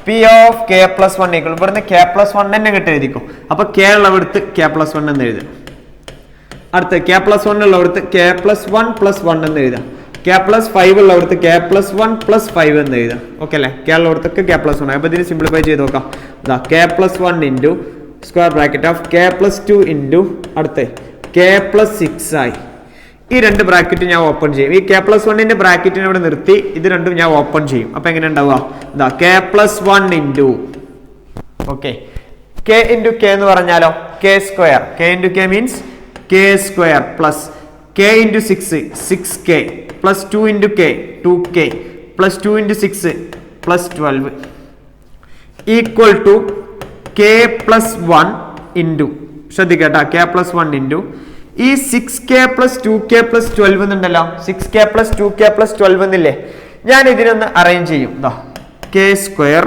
p of k plus 1 equal, ഇവിടുന്ന് k plus 1 തന്നെ കിട്ടി എഴുതിക്കും. അപ്പോൾ k ഉള്ളവിടുത്ത് k plus 1 എന്ന് എഴുതാം. അടുത്ത് k plus 1 ഉള്ളവിടുത്ത് k plus 1 plus 1 എന്ന് എഴുതാം. k plus 5 ഉള്ളവർക്ക് k plus 1 plus 5 എന്ന് എഴുതാം. ഓക്കെ അല്ലേ? k ഉള്ളവർക്ക് k plus 1. അപ്പോൾ ഇതിന് സിംപ്ലിഫൈ ചെയ്ത് നോക്കാം. ഇതാ k plus 1 into square bracket of k plus 2 into അടുത്ത് k plus 6 ആയി. ഈ രണ്ട് ബ്രാക്കറ്റ് ഞാൻ ഓപ്പൺ ചെയ്യും. ഈ k plus 1ന്റെ ബ്രാക്കറ്റിനെ ഇവിടെ നിർത്തി ഇത് രണ്ടും ഞാൻ ഓപ്പൺ ചെയ്യും. അപ്പോൾ എങ്ങനെ ഉണ്ടാവുക? ഇതാ k plus 1 into, okay, k into k എന്ന് പറഞ്ഞാലോ k square. k into k means k square plus k into 6 6k plus 2 into k 2k plus 2 into 6 plus 12 equal to k plus 1 into, ശ്രദ്ധിക്കട്ടാ, k plus 1 into ഈ 6k plus 2k plus 12 എന്നുണ്ടല്ലോ, 6k plus 2k plus 12 എന്നില്ലേ, ഞാൻ ഇതിനൊന്ന് arrange ചെയ്യും. k square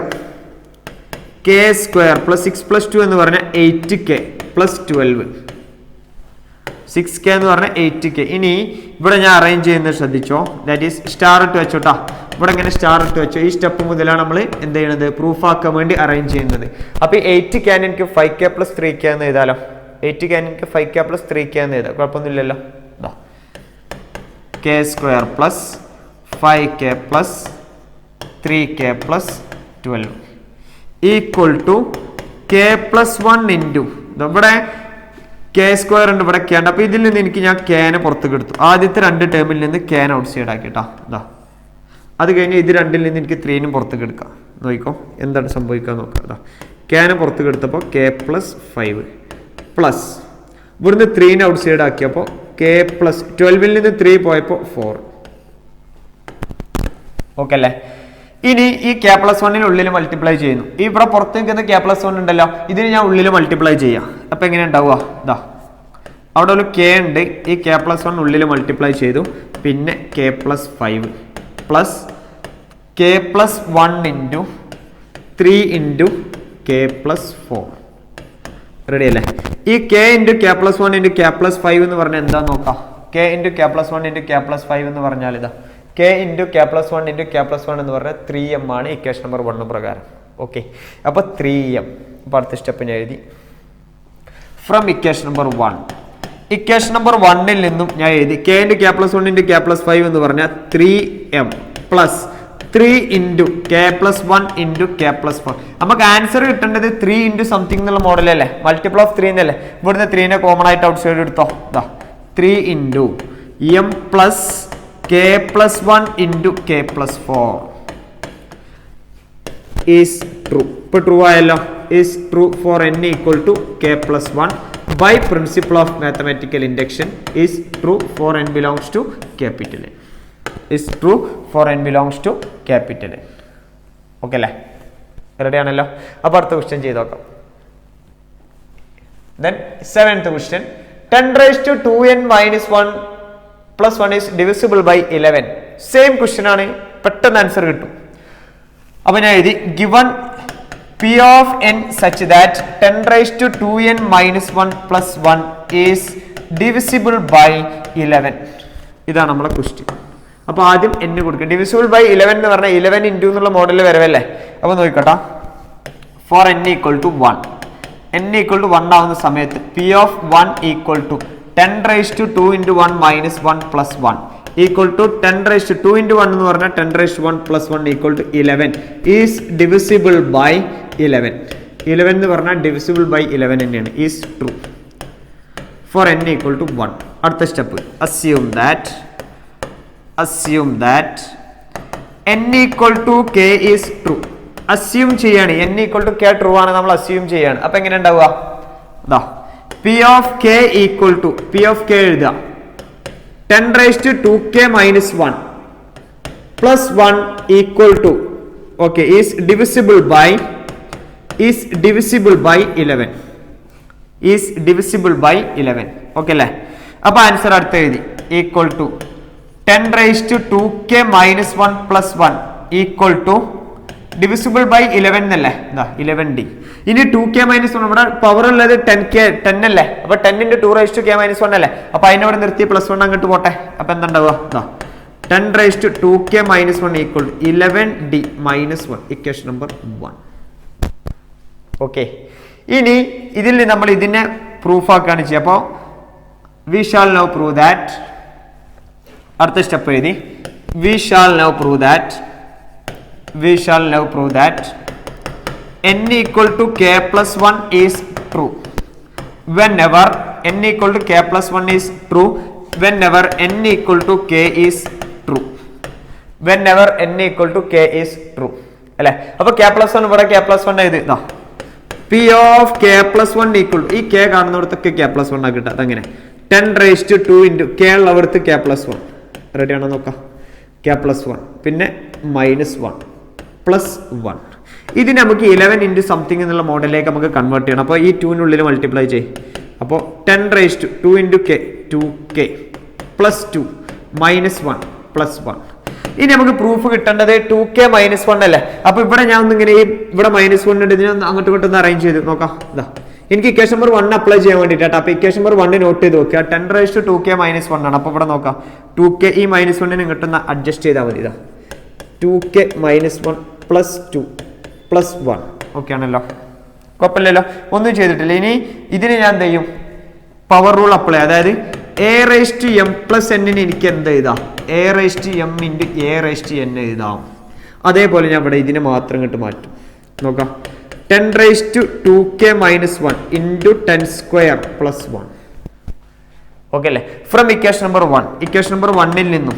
plus 6 plus 2 എന്ന് പറഞ്ഞാൽ 8k plus 12 6k എന്ന് പറഞ്ഞാൽ 8k. ഇനി ഇവിടെ ഞാൻ അറേഞ്ച് ചെയ്യുന്നത് ശ്രദ്ധിച്ചോ, ദാറ്റ് ഈസ് സ്റ്റാർ ഇട്ട് വെച്ചോട്ടാ. ഇവിടെ ഇങ്ങനെ സ്റ്റാർ ഇട്ട് വെച്ചോ. ഈ സ്റ്റെപ്പ് മുതലാണ് നമ്മൾ എന്ത് ചെയ്യുന്നത്, പ്രൂഫ് ആക്കാൻ വേണ്ടി അറേഞ്ച് ചെയ്യുന്നത്. അപ്പോൾ 8k എനിക്ക് 5k പ്ലസ് 3k എന്ന് എഴുതാലോ. 8k എനിക്ക് 5k പ്ലസ് 3k എന്ന് എഴുതാം, കുഴപ്പമൊന്നുമില്ലല്ലോ. k square plus 5k plus 3k plus 12 equal to k plus 1 into ഇവിടെ കെ സ്ക്വയർ ഉണ്ട്, ഇവിടെ കെ ഉണ്ട്. അപ്പോൾ ഇതിൽ നിന്ന് എനിക്ക് ഞാൻ കേനെ പുറത്തേക്ക് എടുത്തു. ആദ്യത്തെ 2 ടേമിൽ നിന്ന് കേനെ ഔട്ട് സൈഡ് ആക്കിട്ടാ. ഇതാ അത് കഴിഞ്ഞ് ഇത് 2ൽ നിന്ന് എനിക്ക് 3നും പുറത്തേക്ക് എടുക്കാം. നോക്കിക്കോ എന്താണ് സംഭവിക്കാൻ നോക്കാം. അതാ കേനെ പുറത്തേക്ക് എടുത്തപ്പോൾ k പ്ലസ് 5 പ്ലസ് ഇവിടുന്ന് 3നെ ഔട്ട് സൈഡ് ആക്കിയപ്പോൾ k പ്ലസ് 12ൽ നിന്ന് 3 പോയപ്പോൾ 4. ഓക്കെ അല്ലേ? ഇനി ഈ k പ്ലസ് 1 ഉള്ളിൽ മൾട്ടിപ്ലൈ ചെയ്യുന്നു. ഈ ഇവിടെ പുറത്ത് നിൽക്കുന്ന k പ്ലസ് 1 ഉണ്ടല്ലോ, ഇതിന് ഞാൻ ഉള്ളിൽ മൾട്ടിപ്ലൈ ചെയ്യാം. അപ്പം എങ്ങനെ ഉണ്ടാവുക, ഇതാ അവിടെ ഒരു k ഉണ്ട്, ഈ k പ്ലസ് 1 ഉള്ളിൽ മൾട്ടിപ്ലൈ ചെയ്തു. പിന്നെ k plus 5 plus k plus 1 into 3 into k plus 4. Ready അല്ലേ? ഈ k into k plus 1 into k plus 5 എന്ന് പറഞ്ഞാൽ എന്താ നോക്കാം. k into k plus 1 into k plus 5 എന്ന് പറഞ്ഞാൽ ഇതാ k into k plus 1 into k plus 1 എന്ന് പറഞ്ഞാൽ 3m ആണ് ഇക്വേഷൻ നമ്പർ 1 പ്രകാരം. ഓക്കെ, അപ്പോൾ 3m. അപ്പോൾ അടുത്ത സ്റ്റെപ്പ് ഞാൻ എഴുതി from equation number 1. Equation number 1ൽ നിന്നും ഞാൻ എഴുതി k into k plus 1 into k plus 5 എന്ന് പറഞ്ഞാൽ 3m plus 3 into k plus 1 into k plus 4. നമുക്ക് ആൻസർ കിട്ടേണ്ടത് 3 ഇൻറ്റു സംതിങ് എന്നുള്ള മോഡലല്ലേ, മൾട്ടിപ്പിൾ ഓഫ് 3 എന്നല്ലേ. ഇവിടുന്ന് 3നെ കോമൺ ആയിട്ട് ഔട്ട് സൈഡ് എടുത്തോ. ഇതാ 3 into m plus k plus 1 into k plus 4 is true. ഇപ്പോൾ ട്രൂ ആയല്ലോ. is true for n equal to k plus 1 by principle of mathematical induction is true for n belongs to capital N. is true for n belongs to capital N. Okay അല്ലേ? Ready ആണല്ലോ? അപ്പോൾ അടുത്ത question ചെയ്ത് നോക്കാം. Then 7th question, 10 raised to 2n minus 1 plus 1 is divisible by 11. Same question ആണ്, പെട്ടെന്ന് answer കിട്ടും. അപ്പോൾ ഞാൻ എഴുതി given p of n such that 10 raised to 2n minus 1 plus 1 is divisible by 11. ഇതാണ് നമ്മളെ ക്വസ്റ്റ്യൻ. അപ്പോൾ ആദ്യം n കൊടുക്കുക. divisible by 11 എന്ന് പറഞ്ഞാൽ 11 ഇൻറ്റു എന്നുള്ള മോഡലിൽ വരവല്ലേ. അപ്പോൾ നോക്കിക്കോട്ടെ, for n equal to 1 ആവുന്ന സമയത്ത് p of 1 equal to 10 raised to 2 into 1 minus 1 plus 1 equal to 10 raised to 2 into 1 എന്ന് പറഞ്ഞാൽ 10 raised to 1 plus 1 equal to 11 is divisible by 11. 11 എന്ന് പറഞ്ഞാൽ divisible by 11 തന്നെയാണ്. is true for n equal to 1. അടുത്ത step, assume that n equal to k is true. assume ചെയ്യാണ്, n equal to k true ആണ്, നമ്മൾ assume ചെയ്യാണ്. അപ്പോൾ എങ്ങനെ ഉണ്ടാവുക, ദാ p of k equal to p of k എഴുതുക 10 raised to 2k minus 1 plus 1 equal to okay is divisible by 11. is divisible by 11. Okay അല്ലേ? അപ്പോൾ ആൻസർ അടുത്ത് എഴുതി equal to 10 raised to 2k minus 1 plus 1 equal to divisible by 11 എന്നല്ലേ. ഇതാ 11d. ഇനി 2k minus 1 ഇവിടെ power ഉള്ളത് 10 അല്ലേ. അപ്പോൾ 10 into 2 raised to k minus 1 അല്ലേ. അപ്പോൾ അതിനോട് നിർത്തി പ്ലസ് 1 അങ്ങോട്ട് പോട്ടെ. അപ്പോൾ എന്താ ഉണ്ടാവുക, ഇതാ 10 raised to 2k minus 1 equal to 11d minus 1. Equation number 1. Okay, ഇനി ഇതിൽ നമ്മൾ ഇതിനെ പ്രൂഫ് ആക്കുകയാണ് ചെയ്യുക. അപ്പോൾ we shall now prove that. അടുത്ത സ്റ്റെപ്പ് എഴുതി we shall now prove that n equal to k plus 1 is true whenever n equal to k plus 1 is true whenever n equal to k is true. whenever n equal to k is true അല്ലേ. അപ്പോൾ k plus 1 ഇവിടെ k plus 1 എഴുതി, ഇതാ p of k plus 1 equal to ഈ k കാണുന്നിടത്തൊക്കെ k plus 1 ആക്കി കിട്ടുക. അതങ്ങനെ 10 raised to 2 into k ഉള്ളവർക്ക് k plus 1. റെഡി ആണോ നോക്കാം. k plus 1 പിന്നെ minus 1 plus 1. ഇത് നമുക്ക് 11 ഇൻറ്റു സംതിങ് എന്നുള്ള മോഡലിലേക്ക് നമുക്ക് കൺവേർട്ട് ചെയ്യണം. അപ്പോൾ ഈ 2നുള്ളിൽ മൾട്ടിപ്ലൈ ചെയ്യും. അപ്പോൾ 10 raised to 2 into k 2k plus 2 minus 1 plus 1. ഇനി നമുക്ക് പ്രൂഫ് കിട്ടേണ്ടത് 2k minus 1 അല്ലേ. അപ്പോൾ ഇവിടെ ഞാൻ ഒന്നിങ്ങനെ ഇവിടെ -1 ഉണ്ട്, ഇതിനെ അങ്ങോട്ടും ഇങ്ങോട്ടും ഒന്ന് അറേഞ്ച് ചെയ്ത് നോക്കാം. ഇതാ എനിക്ക് ഇക്വേഷൻ നമ്പർ 1 അപ്ലൈ ചെയ്യാൻ വേണ്ടിയിട്ടാണ്. അപ്പോൾ ഇക്വേഷൻ നമ്പർ 1 നോട്ട് ചെയ്ത് നോക്കുക. 10⁻²k - 1 ആണ്. അപ്പോൾ ഇവിടെ നോക്കാം 2k ഈ -1 കിട്ടുന്ന അഡ്ജസ്റ്റ് ചെയ്താൽ മതി. ഇതാ 2k - 1 + 2 + 1 ഓക്കെ ആണല്ലോ, കുഴപ്പമില്ലല്ലോ, ഒന്നും ചെയ്തിട്ടില്ല. ഇനി ഇതിന് ഞാൻ എന്ത് ചെയ്യും, പവർ റൂൾ അപ്ലൈ, അതായത് a⁻m + n എനിക്ക് എന്ത് എഴുതാം, a⁻m × a⁻n എഴുതാം. അതേപോലെ ഞാൻ ഇവിടെ ഇതിനെ മാത്രം ഇങ്ങോട്ട് മാറ്റും. നോക്കാം 10⁻²k - 1 × 10² + 1 ഓക്കെ അല്ലേ. From equation number 1, equation number 1 നിന്ന്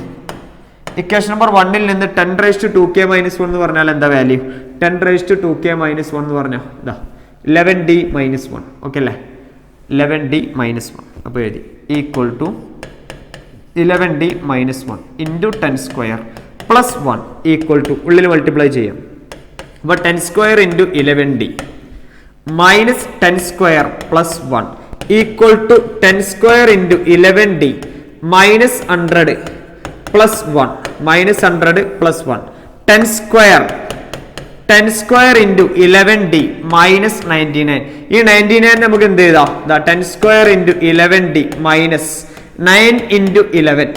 10⁻²k - 1 എന്ന് പറഞ്ഞാൽ എന്താ വാല്യൂ, 10⁻²k - 1 എന്ന് പറഞ്ഞാൽ ഇതാ 11d - 1 ഓക്കെ അല്ലേ, 11d - 1 അപ്പോൾ എഴുതി equal to 11d - 1 × 10² + 1 equal to ഉള്ളിൽ മൾട്ടിപ്ലൈ ചെയ്യാം. അപ്പോൾ 10² × 11d -10² + 1 equal to 10² × 11d -100 + 1 -100 + 1 10² × 11d -99. ഈ 99 നമുക്ക് എന്ത് ചെയ്താം, 10² × 11d -9 × 11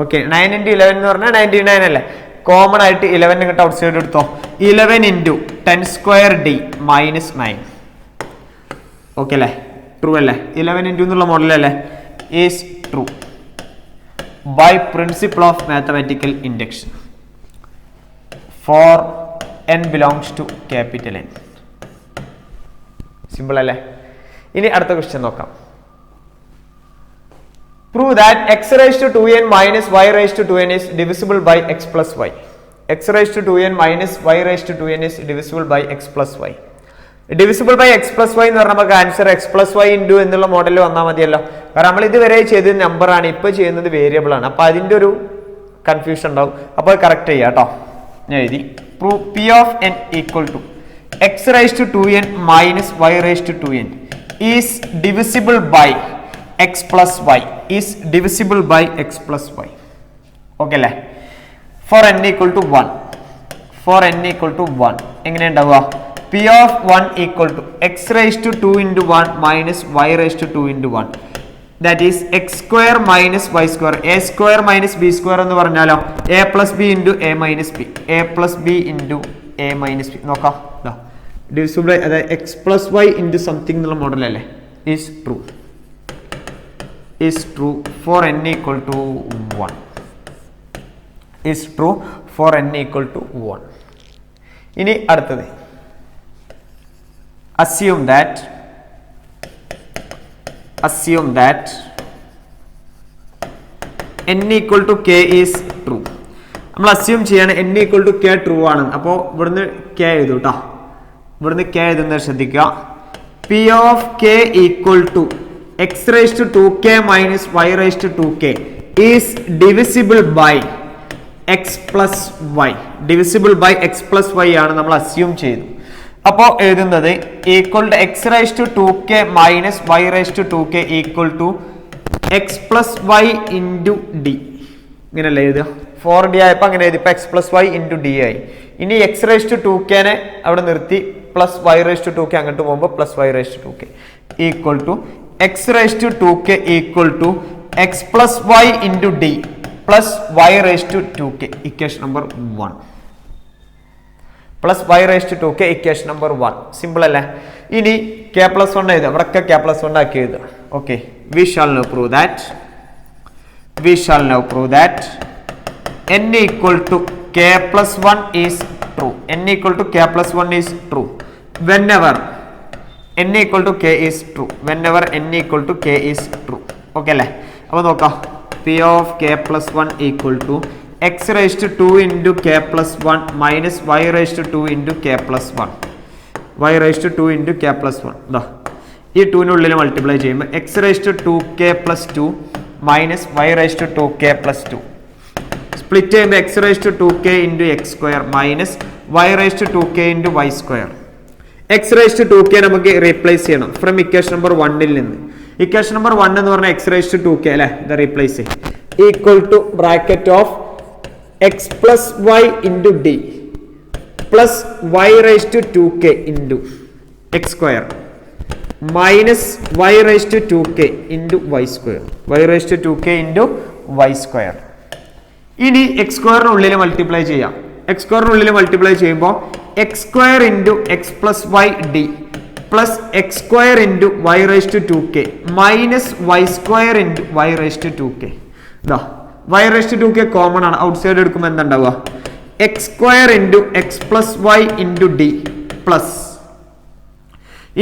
ഓക്കെ. 9 × 11 എന്ന് പറഞ്ഞാൽ 99 അല്ലേ, കോമൺ ആയിട്ട് 11 ഇങ്ങോട്ട് ഔട്ട് സൈഡ് എടുത്തോ, 11 × 10² d -9 ഓക്കെ അല്ലേ, ട്രൂ അല്ലേ, 11 × എന്നുള്ള മോഡലല്ലേ, is true by principle of mathematical induction for n belongs to capital N. Simple അല്ലേ. ഇനി അടുത്ത ക്വസ്റ്റ്യൻ നോക്കാം. Prove that x⁻²n - y⁻²n is divisible by x + y. x⁻²n - y⁻²n is divisible by x + y. Divisible by X plus Y എന്ന് പറഞ്ഞാൽ നമുക്ക് answer x + y × എന്നുള്ള മോഡലിൽ വന്നാൽ മതിയല്ലോ. കാരണം നമ്മൾ ഇതുവരെ ചെയ്തത് നമ്പർ ആണ്, ഇപ്പോൾ ചെയ്യുന്നത് വേരിയബിൾ ആണ്. അപ്പോൾ അതിൻ്റെ ഒരു കൺഫ്യൂഷൻ ഉണ്ടാവും. അപ്പോൾ കറക്റ്റ് ചെയ്യാം കേട്ടോ. ഞാൻ എഴുതി prove p of n equal to x⁻²n - y⁻²n is divisible by x + y is divisible by x + y okay അല്ലേ. for n equal to 1 എങ്ങനെ ഉണ്ടാവുക, p of 1 equal to x⁻² × 1 - y⁻² × 1 that is x² - y², a² - b² എന്ന് പറഞ്ഞാലോ a + b × a - b, a + b × a - b നോക്കാം. Divisible അതായത് x + y × something എന്നുള്ള model അല്ലേ, is true for n equal to 1 is true for n equal to 1. ഇനി അടുത്തത് assume that n equal to k is true. നമ്മൾ assume ചെയ്യാണ് n equal to k true ആണ്. അപ്പോൾ ഇവിടുന്ന് k എഴുതും കേട്ടോ, ഇവിടുന്ന് k എഴുതുന്നത് ശ്രദ്ധിക്കുക. p of k equal to x⁻²k - y⁻²k is divisible by x + y. divisible by x + y ആണ് നമ്മൾ അസ്യൂം ചെയ്തു. അപ്പോൾ എഴുതുന്നത് equal to x⁻²k - y⁻²k equal to x + y × d ഇങ്ങനെയല്ലേ എഴുതുക. 4d ആയപ്പോൾ അങ്ങനെ എഴുതി, ഇപ്പോൾ x + y × d ആയി. ഇനി x⁻²k അവിടെ നിർത്തി +y⁻²k അങ്ങോട്ട് പോകുമ്പോൾ +y⁻²k equal to x⁻²k equal to x + y × d +y⁻²k equation number 1 +y⁻²k equation number 1 simple അല്ലേ. ഇനി k + 1 എഴുതുക, ഇവിടെയൊക്കെ k + 1 ആക്കി എഴുതുക. Okay, we shall now prove that n equal to k + 1 is true. n equal to k + 1 is true whenever n equal to k is true. n equal to k is true okay അല്ലേ. അപ്പോൾ നോക്കാം, p of k + 1 equal to x⁻² × k + 1 - y⁻² × k + 1 y⁻² × k + 1 ഇതാ ഈ 2-നുള്ളിൽ multiply ചെയ്യുമ്പോൾ x⁻²k + 2 - y⁻²k + 2 split ചെയ്യുമ്പോൾ x⁻²k × x² - y⁻²k × y². x⁻²k നമുക്ക് replace ചെയ്യണം from equation number 1 നിന്ന്. ഇക്വേഷൻ നമ്പർ 1 എന്ന് പറഞ്ഞാൽ x⁻²k അല്ലേ, ഇത് replace equal to bracket of x + y × d + y⁻²k × x². Minus Y raise to 2k into Y square. Y raise to 2k into Y square. ഇനി X സ്ക്വയറിനുള്ളിൽ multiply ചെയ്യാം. X സ്ക്വയറിനുള്ളിൽ multiply ചെയ്യുമ്പോൾ X square into X plus Y D plus X square into Y raise to 2k minus Y square into Y raise to 2k. ഇതാ Y raise to 2k common ആണ്. Outside എടുക്കുമ്പോൾ എന്താ ഉണ്ടാവുക? X square into X plus Y into D plus,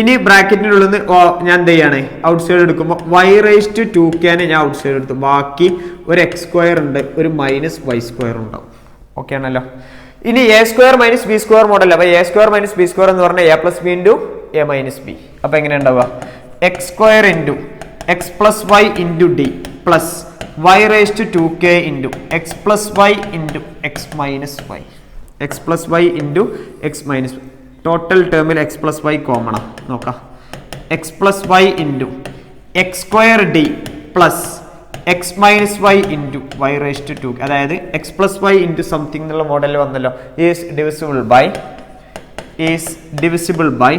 ഇനി ബ്രാക്കറ്റിനുള്ളിൽ നിന്ന് ഞാൻ എന്ത് ചെയ്യാണ്? ഔട്ട് സൈഡ് എടുക്കുമ്പോൾ വൈ റേസ് ടു 2k ഞാൻ ഔട്ട് സൈഡ് എടുത്തു. ബാക്കി ഒരു എക്സ് സ്ക്വയർ ഉണ്ട്, ഒരു മൈനസ് വൈ സ്ക്വയർ ഉണ്ടാവും. ഓക്കെ ആണല്ലോ. ഇനി A square minus B square model. അപ്പോൾ A square minus B square എന്ന് പറഞ്ഞാൽ A plus B into A minus B. അപ്പോൾ എങ്ങനെ ഉണ്ടാവുക? X square into X plus Y into D plus y raise to 2k into X plus Y into x minus y. X plus Y into x minus y. Total ടേമിൽ x plus y common ആണ്. നോക്കാം. X plus Y into X square D plus X minus Y into Y raise to 2k. അതായത് എക്സ് plus Y ഇൻറ്റു something എന്നുള്ള model വന്നല്ലോ. Is divisible by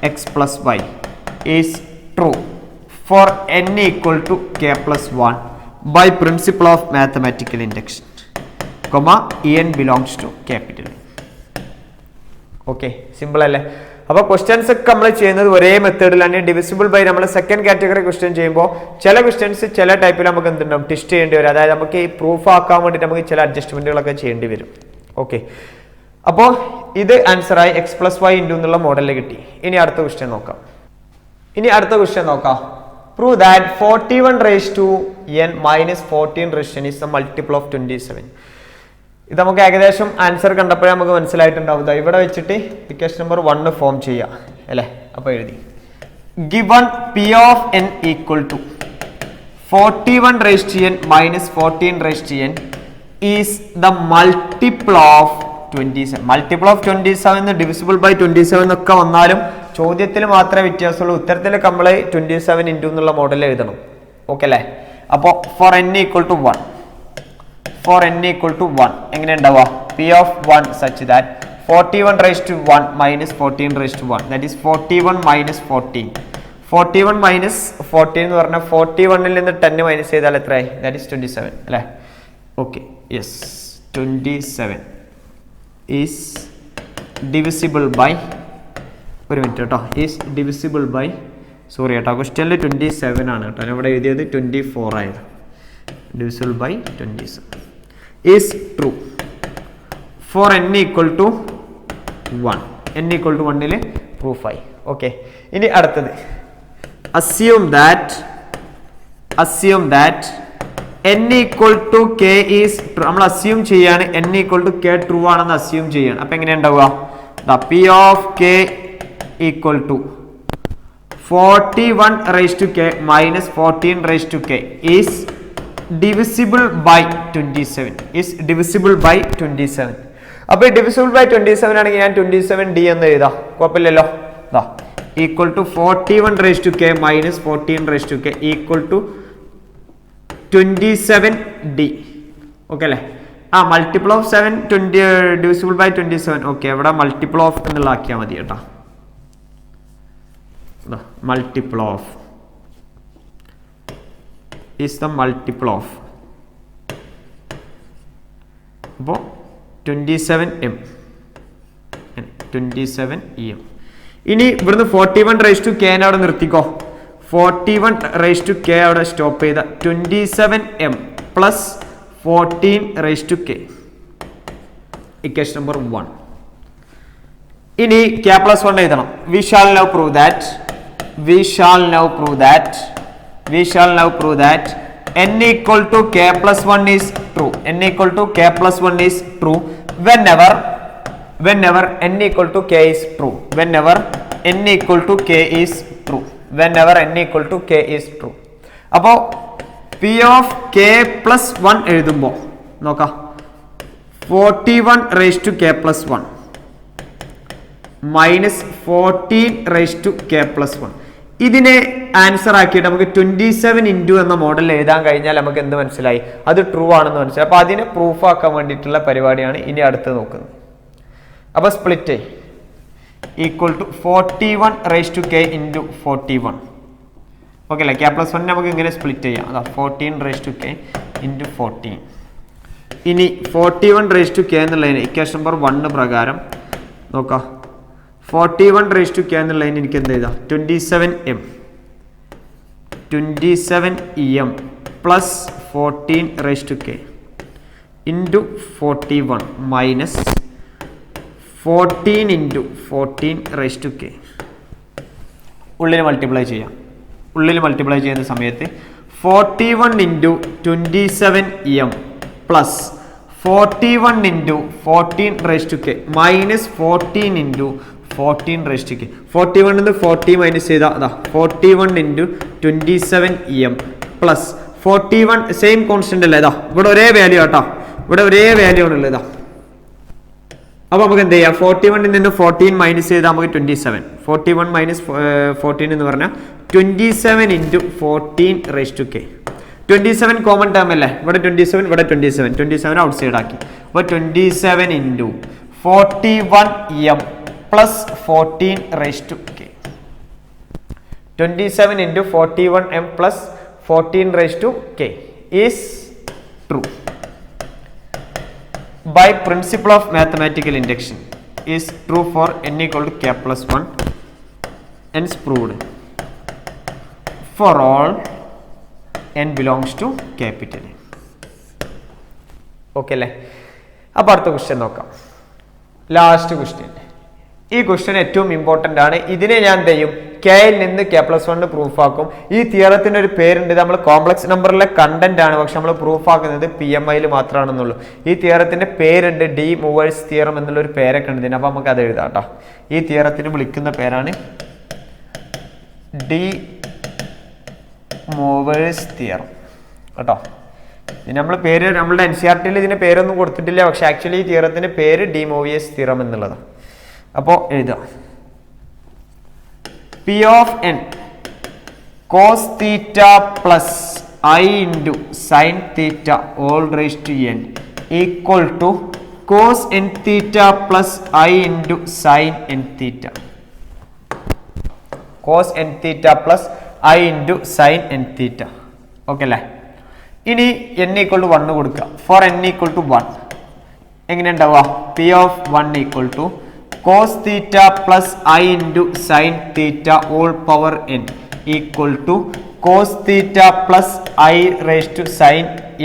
X plus Y is true for n equal to k plus 1 by principle of mathematical induction, en belongs to capital. Okay, simple അല്ലേ? അപ്പോൾ questions ഒക്കെ നമ്മൾ ചെയ്യുന്നത് ഒരേ മെത്തേഡിലാണ്. ഡിവിസിബിൾ ബൈ നമ്മൾ സെക്കൻഡ് കാറ്റഗറി ക്വസ്റ്റ്യൻ ചെയ്യുമ്പോൾ ചില ക്വസ്റ്റ്യൻസ് ചില ടൈപ്പിൽ നമുക്ക് എന്തുണ്ടാവും? ടെസ്റ്റ് ചെയ്യേണ്ടി വരും. അതായത് നമുക്ക് ഈ പ്രൂഫ് ആക്കാൻ വേണ്ടിയിട്ട് നമുക്ക് ചില അഡ്ജസ്റ്റ്മെന്റുകളൊക്കെ ചെയ്യേണ്ടി വരും. ഓക്കെ, അപ്പോൾ ഇത് ആൻസറായി എക്സ് പ്ലസ് വൈ ഇൻറ്റു എന്നുള്ള മോഡലിൽ കിട്ടി. ഇനി അടുത്ത ക്വസ്റ്റ്യൻ നോക്കാം. Prove that 41 raise to n minus 14 raise n is the multiple of 27. ഇത് നമുക്ക് ഏകദേശം ആൻസർ കണ്ടപ്പോഴേ നമുക്ക് മനസ്സിലായിട്ടുണ്ടാവും. ഇവിടെ വെച്ചിട്ട് ഇക്വേഷൻ നമ്പർ 1 ഫോം ചെയ്യാം അല്ലേ? അപ്പോൾ എഴുതി given P of n equal to 41 raise to n minus 14 raise to n is the multiple of 27. Multiple of 27 divisible by 27 എന്നൊക്കെ വന്നാലും ചോദ്യത്തിൽ മാത്രമേ വ്യത്യാസമുള്ളൂ. ഉത്തരത്തിലൊക്കെ നമ്മൾ 27 ഇൻറ്റു എന്നുള്ള മോഡൽ എഴുതണം. ഓക്കെ അല്ലേ? അപ്പോൾ for n equal to 1, for n equal to 1 എങ്ങനെ ഉണ്ടാവുക? p of 1 such that 41 raised to 1 minus 14 raised to 1, that is 41 minus 14. 41 minus 14 എന്ന് പറഞ്ഞാൽ 41ൽ നിന്ന് 10 മൈനസ് ചെയ്താൽ എത്രയായി? that is 27 അല്ലേ? Okay, yes, 27 is divisible by, ഒരു മിനിറ്റ് കേട്ടോ, is divisible by, സോറി കേട്ടോ, ക്വസ്റ്റ്യനിൽ 27 ആണ് കേട്ടോ, ഞാൻ ഇവിടെ എഴുതിയത് 24 ആയത്. divisible by 27 is true for n equal to 1. n equal to 1 ൽ പ്രൂഫ് ആയി. ഓക്കെ, ഇനി അടുത്തത് assume that n equal to k is true. നമ്മൾ അസ്യൂം ചെയ്യാണ് n equal to k true ആണെന്ന് അസ്യൂം ചെയ്യാണ്. അപ്പോൾ എങ്ങനെ ഉണ്ടാവുക? p of k equal to 41 raised to k minus 14 raised to k is divisible by 27. is divisible by 27. അപ്പോൾ divisible by 27 ആണെങ്കിൽ ഞാൻ 27d എന്ന് എഴുതാം, കുഴപ്പമില്ലല്ലോ. Equal to 41 raised to k minus 14 raised to k equal to 27d. Okay അല്ലേ? Multiple of 7 divisible by 27. Okay, ഇവിടെ multiple of എന്നുള്ള ആക്കിയാൽ മതി കേട്ടോ. Multiple of is the multiple of, അപ്പോൾ 27m 27em. ഇനി ഇവിടുന്ന് 41 raised to k അവിടെ നിർത്തിക്കോ. 41 raised to k അവിടെ സ്റ്റോപ്പ് ചെയ്ത 27m plus 14 raised to k, equation number 1. ഇനി k plus 1 എഴുതണം. we shall now prove that n equal to k plus 1 is true. n equal to k plus 1 is true whenever n equal to k is true. whenever n equal to k is true. whenever n equal to k is true. അപ്പോൾ p of k plus 1 എഴുതുമ്പോൾ നോക്കാം, 41 raised to k plus 1 minus 14 raised to k plus 1. ഇതിനെ answer ആക്കിയിട്ട് നമുക്ക് 27 into എന്ന model എഴുതാൻ കഴിഞ്ഞാൽ നമുക്ക് എന്ത് മനസ്സിലായി? അത് ട്രൂ ആണെന്ന് മനസ്സിലായി. അപ്പോൾ അതിനെ പ്രൂഫ് ആക്കാൻ വേണ്ടിയിട്ടുള്ള പരിപാടിയാണ് ഇനി അടുത്ത് നോക്കുന്നത്. അപ്പോൾ split equal to 41 into 41. Okay അല്ലേ? k + 1 നമുക്ക് ഇങ്ങനെ സ്പ്ലിറ്റ് ചെയ്യാം. അതാ 14 ഇൻറ്റു 14. ഇനി 41 എന്നുള്ളതിന് ഇക്വേഷൻ നമ്പർ 1 പ്രകാരം നോക്കാം. 41 എന്നുള്ളതിന് എനിക്ക് എന്ത് ചെയ്താൽ 27m plus 14 into 41 minus 14 into 14 ഉള്ളിൽ മൾട്ടിപ്ലൈ ചെയ്യാം. ഉള്ളിൽ മൾട്ടിപ്ലൈ ചെയ്യുന്ന സമയത്ത് 41 into 27m plus 41 into 14 minus 14 into 14 41 നിന്ന് 40 മൈനസ് ചെയ്താൽ അതാ 41 into 27m plus 41 same constant അല്ലേ? ഇതാ ഇവിടെ ഒരേ വാല്യൂ ആട്ടോ, ഇവിടെ ഒരേ വാല്യൂ ആണുള്ളത്. ഇതാ അപ്പോൾ നമുക്ക് എന്ത് ചെയ്യാം? 41 നിന്ന് 14 മൈനസ് ചെയ്താൽ നമുക്ക് 27. 41 മൈനസ് 14 എന്ന് പറഞ്ഞാൽ 27 ഇൻറ്റു 14 27 കോമൺ ടേം അല്ലേ? ഇവിടെ 27, ഇവിടെ 27 ഔട്ട് സൈഡ് ആക്കി. അപ്പോൾ 27 into 41m plus 14 27 into 41m plus 14 is true. By principle of mathematical induction is true for n equal to k plus 1, hence proved for all n belongs to capital N. Okay അല്ലേ? അപ്പോൾ അടുത്ത question നോക്കാം. Last question. ഈ question ഏറ്റവും important ആണ്. ഇതിനെ ഞാൻ എന്ത് ചെയ്യും? കെയിൽ നിന്ന് k + 1 പ്രൂഫ് ആക്കും. ഈ തിയറത്തിന് ഒരു പേരുണ്ട്. നമ്മൾ കോംപ്ലക്സ് നമ്പറിലെ കണ്ടന്റ് ആണ്, പക്ഷെ നമ്മൾ പ്രൂഫ് ആക്കുന്നത് PMIയിൽ മാത്രമാണെന്നുള്ളൂ. ഈ തിയറത്തിന്റെ പേരുണ്ട് ഡി മൂവേഴ്സ് തിയറം എന്നുള്ളൊരു പേരൊക്കെ ഉണ്ട്. അപ്പോൾ നമുക്ക് അത് എഴുതാം കേട്ടോ. ഈ തിയറത്തിന് വിളിക്കുന്ന പേരാണ് ഡി മൂവേഴ്സ് തിയറം കേട്ടോ. ഇതിന് നമ്മൾ പേര് നമ്മളുടെ NCERTയിൽ ഇതിന് പേരൊന്നും കൊടുത്തിട്ടില്ല, പക്ഷെ ആക്ച്വലി ഈ തിയറത്തിന്റെ പേര് ഡി മൂവേഴ്സ് തിയറം എന്നുള്ളതാണ്. അപ്പോൾ എഴുതാം. P of n cos theta plus I into sin theta all raised to n equal to cos n theta plus I into sin n theta. Cos n theta plus I into sin n theta. Okay അല്ലേ? ഇനി n equal to 1 കൊടുക്കുക. For n equal to 1 എങ്ങനെ ഉണ്ടാവുക? P of 1 equal to cos theta plus I into sin theta all power n equal to cos theta plus I raised to sin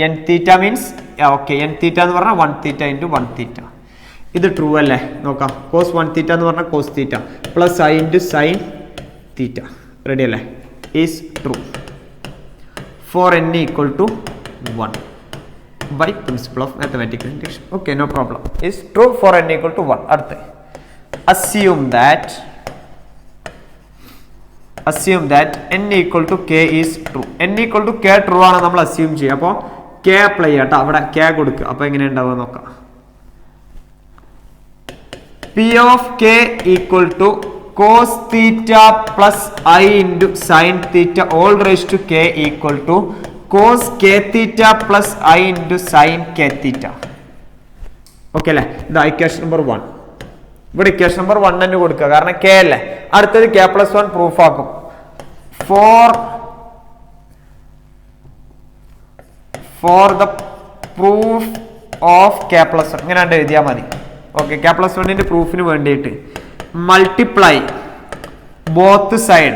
n theta means okay n theta എന്ന് പറഞ്ഞാൽ 1 theta into 1 theta. ഇത് true അല്ലേ? നോക്കാം. cos 1 theta എന്ന് പറഞ്ഞാൽ cos theta plus I into sin theta. Ready അല്ലേ? is true for n equal to 1 by principle of mathematical induction. Okay, no problem. is true for n equal to 1. അടുത്ത assume that n equal to k is true. n equal to k true ആണ് നമ്മൾ assume ചെയ്യുക. അപ്പോൾ k apply ചെയ്യാം കേട്ടോ. അവിടെ k കൊടുക്കുക. അപ്പോൾ എങ്ങനെ ഉണ്ടാവുക നോക്കാം. P of k equal to cos theta plus I into sin theta all raised to k equal to cos k theta plus I into sin k theta. Okay അല്ലേ? ഇതാ ഇക്വേഷൻ നമ്പർ 1. ഇവിടെ equation number 1 തന്നെ കൊടുക്കുക, കാരണം k അല്ലേ. അടുത്തത് k + 1 proof ആക്കും. for the proof of k + 1 ഇങ്ങനെ എഴുതിയാൽ മതി. ഓക്കെ, k + 1ന്റെ പ്രൂഫിന് വേണ്ടിയിട്ട് multiply both side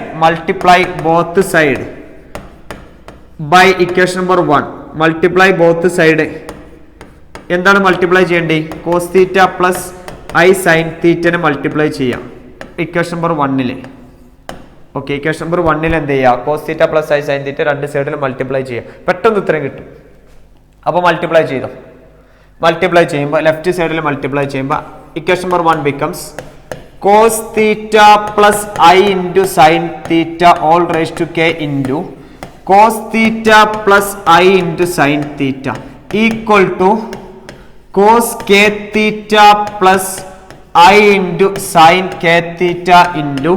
by equation number 1. multiply both side. എന്താണ് മൾട്ടിപ്ലൈ ചെയ്യേണ്ടത്? cos theta plus I sin theta നെ മൾട്ടിപ്ലൈ ചെയ്യാം ഇക്വേഷൻ നമ്പർ 1ൽ. ഓക്കെ, ഇക്വേഷൻ നമ്പർ 1ൽ എന്ത് ചെയ്യുക? cos theta plus I sin theta രണ്ട് സൈഡിൽ മൾട്ടിപ്ലൈ ചെയ്യുക. പെട്ടെന്ന് ഉത്തരം കിട്ടും. അപ്പോൾ മൾട്ടിപ്ലൈ ചെയ്തോ. മൾട്ടിപ്ലൈ ചെയ്യുമ്പോൾ ലെഫ്റ്റ് സൈഡിൽ മൾട്ടിപ്ലൈ ചെയ്യുമ്പോൾ equation number 1 becomes cos theta plus I into sin theta all raised to k into cos theta plus I into sin theta equal to cos k theta plus I into sin k theta into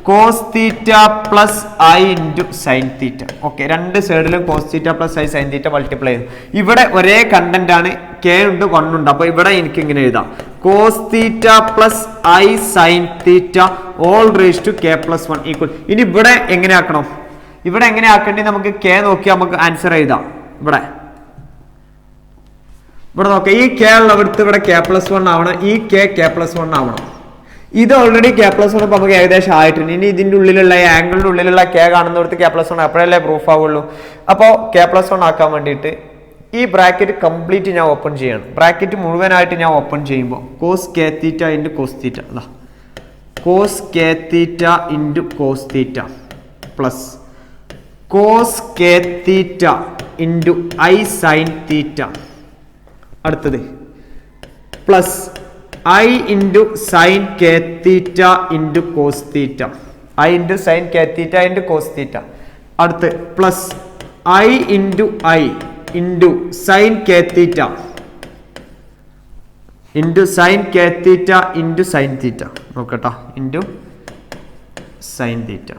cos theta plus I into sin theta. Okay, രണ്ട് സൈഡിലും cos theta plus I sin theta multiply ചെയ്തു. ഇവിടെ ഒരേ content ആണ്, k ഉണ്ട് 1 ഉണ്ട്. അപ്പോൾ ഇവിടെ എനിക്ക് ഇങ്ങനെ എഴുതാം cos theta plus I sine theta all raise to K plus 1 equal. ഇനി ഇവിടെ എങ്ങനെ ആക്കണം? ഇവിടെ എങ്ങനെ ആക്കേണ്ടി നമുക്ക് കെ നോക്കി നമുക്ക് ആൻസർ എഴുതാം. ഇവിടെ നോക്കാം. ഈ കെ ഉള്ളവിടുത്ത് ഇവിടെ കെ പ്ലസ് 1 ആവണം, ഈ കെ പ്ലസ് 1 ആവണം. ഇത് ഓൾറെഡി കെ പ്ലസ് 1 നമുക്ക് ഏകദേശം ആയിട്ടുണ്ട്. ഇനി ഇതിന്റെ ഉള്ളിലുള്ള ആംഗിളിന്റെ ഉള്ളിലുള്ള കെ കാണുന്നിടത്ത് കെ പ്ലസ് 1 അപ്പോഴല്ലേ പ്രൂഫ് ആവുള്ളൂ. അപ്പോൾ കെ പ്ലസ് 1 ആക്കാൻ വേണ്ടിയിട്ട് ഈ ബ്രാക്കറ്റ് കംപ്ലീറ്റ് ഞാൻ ഓപ്പൺ ചെയ്യണം. ബ്രാക്കറ്റ് മുഴുവനായിട്ട് ഞാൻ ഓപ്പൺ ചെയ്യുമ്പോൾ cos K theta into cos theta, അതാ cos K theta into cos theta plus cos K theta into I sine theta, അടുത്തത് plus I into sine K theta into cos theta, I into sine K theta into cos theta, അടുത്ത് plus I into I into sine K theta into sine K theta into sine theta, നോക്കട്ടോ, into sine theta.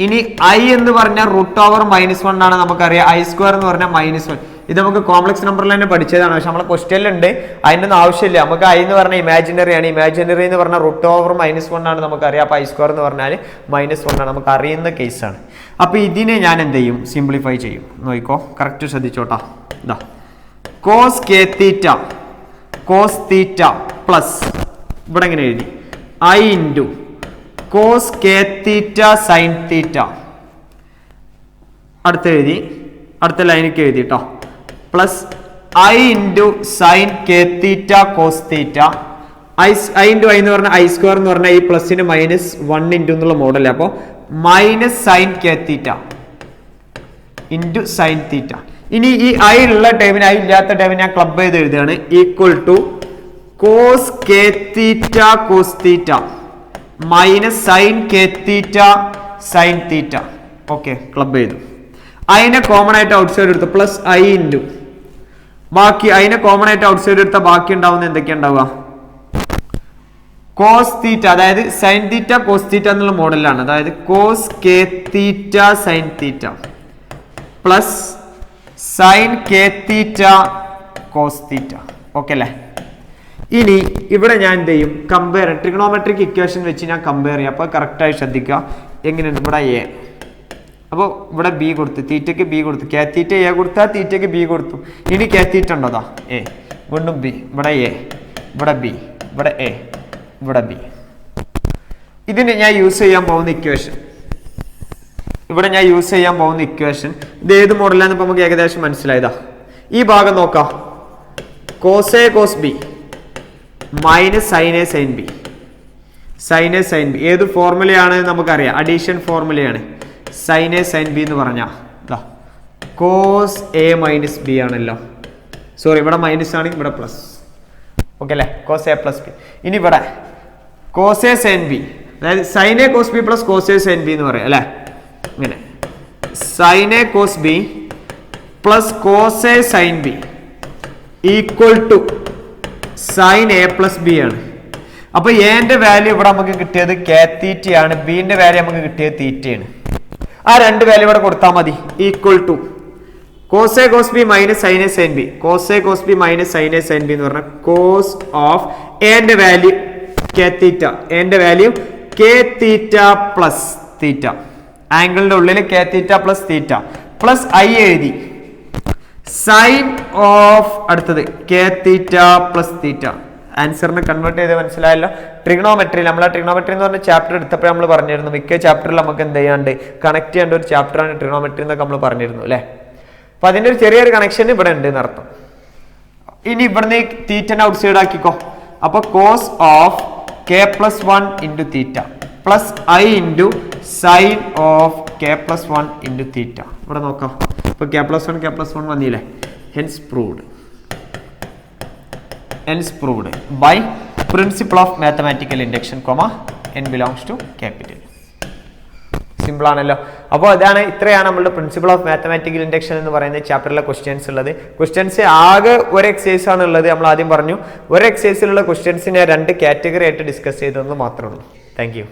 ഇനി I എന്ന് പറഞ്ഞാൽ √(-1) ആണ് നമുക്കറിയാം. I square എന്ന് പറഞ്ഞാൽ -1. ഇത് നമുക്ക് കോംപ്ലക്സ് നമ്പറിൽ തന്നെ പഠിച്ചതാണ്. പക്ഷെ നമ്മളെ ക്വസ്റ്റ്യനിലുണ്ട്, അതിനൊന്നും ആവശ്യമില്ല. നമുക്ക് ഐ എന്ന് പറഞ്ഞാൽ ഇമാജിനറി ആണ്. ഇമാജിനറി എന്ന് പറഞ്ഞാൽ √(-1) ആണ് നമുക്കറിയാം. അപ്പോൾ ഐ സ്ക്വയർ എന്ന് പറഞ്ഞാൽ -1 ആണ്, നമുക്ക് അറിയുന്ന കേസാണ്. അപ്പോൾ ഇതിനെ ഞാൻ എന്ത് ചെയ്യും? സിംപ്ലിഫൈ ചെയ്യും. നോക്കിക്കോ, കറക്റ്റ് ശ്രദ്ധിച്ചോട്ടാ. ഇതാ cos K theta cos theta plus ഇവിടെ എങ്ങനെ എഴുതി I into cos K theta sine theta, അടുത്ത ലൈനിക്ക് എഴുതി കേട്ടോ, plus I into sine K theta cos theta. I into I എന്ന് പറഞ്ഞാൽ ഐ സ്ക്വയർ എന്ന് പറഞ്ഞാൽ ഈ പ്ലസിന് -1 ഇൻറ്റു എന്നുള്ള മോഡൽ. അപ്പോൾ minus sine K theta into sine theta. ഇനി ഈ ഐ ഉള്ള ടൈമിന് ഐ ഇല്ലാത്ത ടൈമിന് ഞാൻ ക്ലബ് ചെയ്ത് എഴുതുകയാണ്. Equal to cos K theta cos theta minus sine K theta sine theta. Okay, club ചെയ്തു. അതിനെ കോമൺ ആയിട്ട് ഔട്ട് സൈഡ് എടുത്തു, പ്ലസ് ഐ ഇൻറ്റു ബാക്കി അതിനെ കോമൺ ആയിട്ട് ഔട്ട് സൈഡ് എടുത്താൽ ബാക്കി ഉണ്ടാവുന്ന എന്തൊക്കെയാ ഉണ്ടാവുക? കോസ് തീറ്റ, അതായത് സൈൻ തീറ്റ കോസ് തീറ്റ എന്നുള്ള മോഡലാണ്. അതായത് cos K theta sine theta plus sine K theta cos theta. Okay അല്ലേ? ഇനി ഇവിടെ ഞാൻ എന്ത് ചെയ്യും? കമ്പയർ, ട്രിഗണോമെട്രിക് ഇക്വേഷൻ വെച്ച് ഞാൻ കമ്പയർ ചെയ്യാം. അപ്പോൾ കറക്റ്റായി ശ്രദ്ധിക്കുക. എങ്ങനെയുണ്ട്? ഇവിടെ എ, അപ്പോൾ ഇവിടെ ബി കൊടുത്തു, തീറ്റയ്ക്ക് ബി കൊടുത്തു, കെ തീറ്റ എ കൊടുത്താൽ തീറ്റയ്ക്ക് ബി കൊടുത്തു. ഇനി കെ തീറ്റ ഉണ്ടോതാ എ, വീണ്ടും ബി, ഇവിടെ എ, ഇവിടെ ബി, ഇവിടെ എ, ഇവിടെ ബി. ഇതിന് ഞാൻ യൂസ് ചെയ്യാൻ പോകുന്ന ഇക്വേഷൻ, ഇവിടെ ഞാൻ യൂസ് ചെയ്യാൻ പോകുന്ന ഇക്വേഷൻ ഇത് ഏത് മോഡലാന്ന് ഇപ്പൊ നമുക്ക് ഏകദേശം മനസ്സിലായതാ. ഈ ഭാഗം നോക്കാം, cos A cos B minus sine A sine B, sine A sine B ഏത് ഫോർമുലയാണ് നമുക്കറിയാം, അഡീഷൻ ഫോർമുലയാണ്. സൈൻ എ സൈൻ ബി എന്ന് പറഞ്ഞാൽ കോസ് എ മൈനസ് ബി ആണല്ലോ. സോറി, ഇവിടെ മൈനസ് ആണ്, ഇവിടെ പ്ലസ്. ഓക്കെ അല്ലേ? Cos A plus B. ഇനി ഇവിടെ കോസ് എ സൈൻ ബി, അതായത് sine A cos B plus cos A sine B എന്ന് പറയാം അല്ലേ? ഇങ്ങനെ sine A cos B plus cos A sine B equal to sine A plus B ആണ്. അപ്പൊ എന്റെ വാല്യൂ ഇവിടെ നമുക്ക് കിട്ടിയത് കെ തീറ്റയാണ്, ബിന്റെ വാല്യൂ നമുക്ക് കിട്ടിയത് തീറ്റയാണ്. ആ രണ്ട് വാല്യൂ ഇവിടെ കൊടുത്താൽ മതി. Equal to cos A cos B minus sine A sine B, cos A cos B minus sine A sine B എന്ന് പറഞ്ഞാൽ കോസ് ഓഫ് എന്റെ വാല്യൂ കെ തീറ്റ, എന്റെ value K theta plus theta, ആംഗിളിന്റെ ഉള്ളിൽ K theta plus theta plus I എഴുതി, sine of അടുത്തത് K theta plus theta. ആൻസറിന് convert ചെയ്ത് മനസ്സിലായല്ലോ. ട്രിഗണോമെട്രി, നമ്മളെ ട്രിഗണോമെട്രി എന്ന് പറഞ്ഞ ചാപ്റ്റർ എടുത്തപ്പോൾ നമ്മൾ പറഞ്ഞിരുന്നു, മിക്ക ചാപ്റ്ററിൽ നമുക്ക് എന്ത് ചെയ്യാണ്ട് കണക്ട് ചെയ്യേണ്ട ഒരു ചാപ്റ്ററാണ് ട്രിഗണോമെട്രി എന്നൊക്കെ നമ്മൾ പറഞ്ഞിരുന്നു അല്ലേ? അപ്പൊ അതിന്റെ ഒരു ചെറിയൊരു കണക്ഷൻ ഇവിടെ ഉണ്ട് എന്നർത്ഥം. ഇനി ഇവിടുന്ന് തീറ്റനെ ഔട്ട് സൈഡ് ആക്കിക്കോ. അപ്പൊ cos of K plus 1 into theta plus I into sine of K plus 1 into theta. ഇവിടെ നോക്കാം. ഇപ്പൊ കെ പ്ലസ് 1 വന്നില്ലേ? Hence proved by principle of mathematical induction, n belongs to capital. Simple ആണല്ലോ. അപ്പോൾ ഇത്രയാണ് നമ്മളുടെ പ്രിൻസിപ്പിൾ ഓഫ് മാത്തമാറ്റിക്കൽ ഇൻഡക്ഷൻ എന്ന് പറയുന്ന ചാപ്റ്ററിലെ ക്വസ്റ്റ്യൻസ് ഉള്ളത്. ക്വസ്റ്റ്യൻസ് ആകെ ഒരു എക്സസൈസ് ആണ് ഉള്ളത്. നമ്മൾ ആദ്യം പറഞ്ഞു, ഒരു എക്സസൈസിലുള്ള ക്വസ്റ്റ്യൻസിനെ 2 കാറ്റഗറി ആയിട്ട് ഡിസ്കസ് ചെയ്തതെന്ന് മാത്രമേ ഉള്ളൂ. Thank you.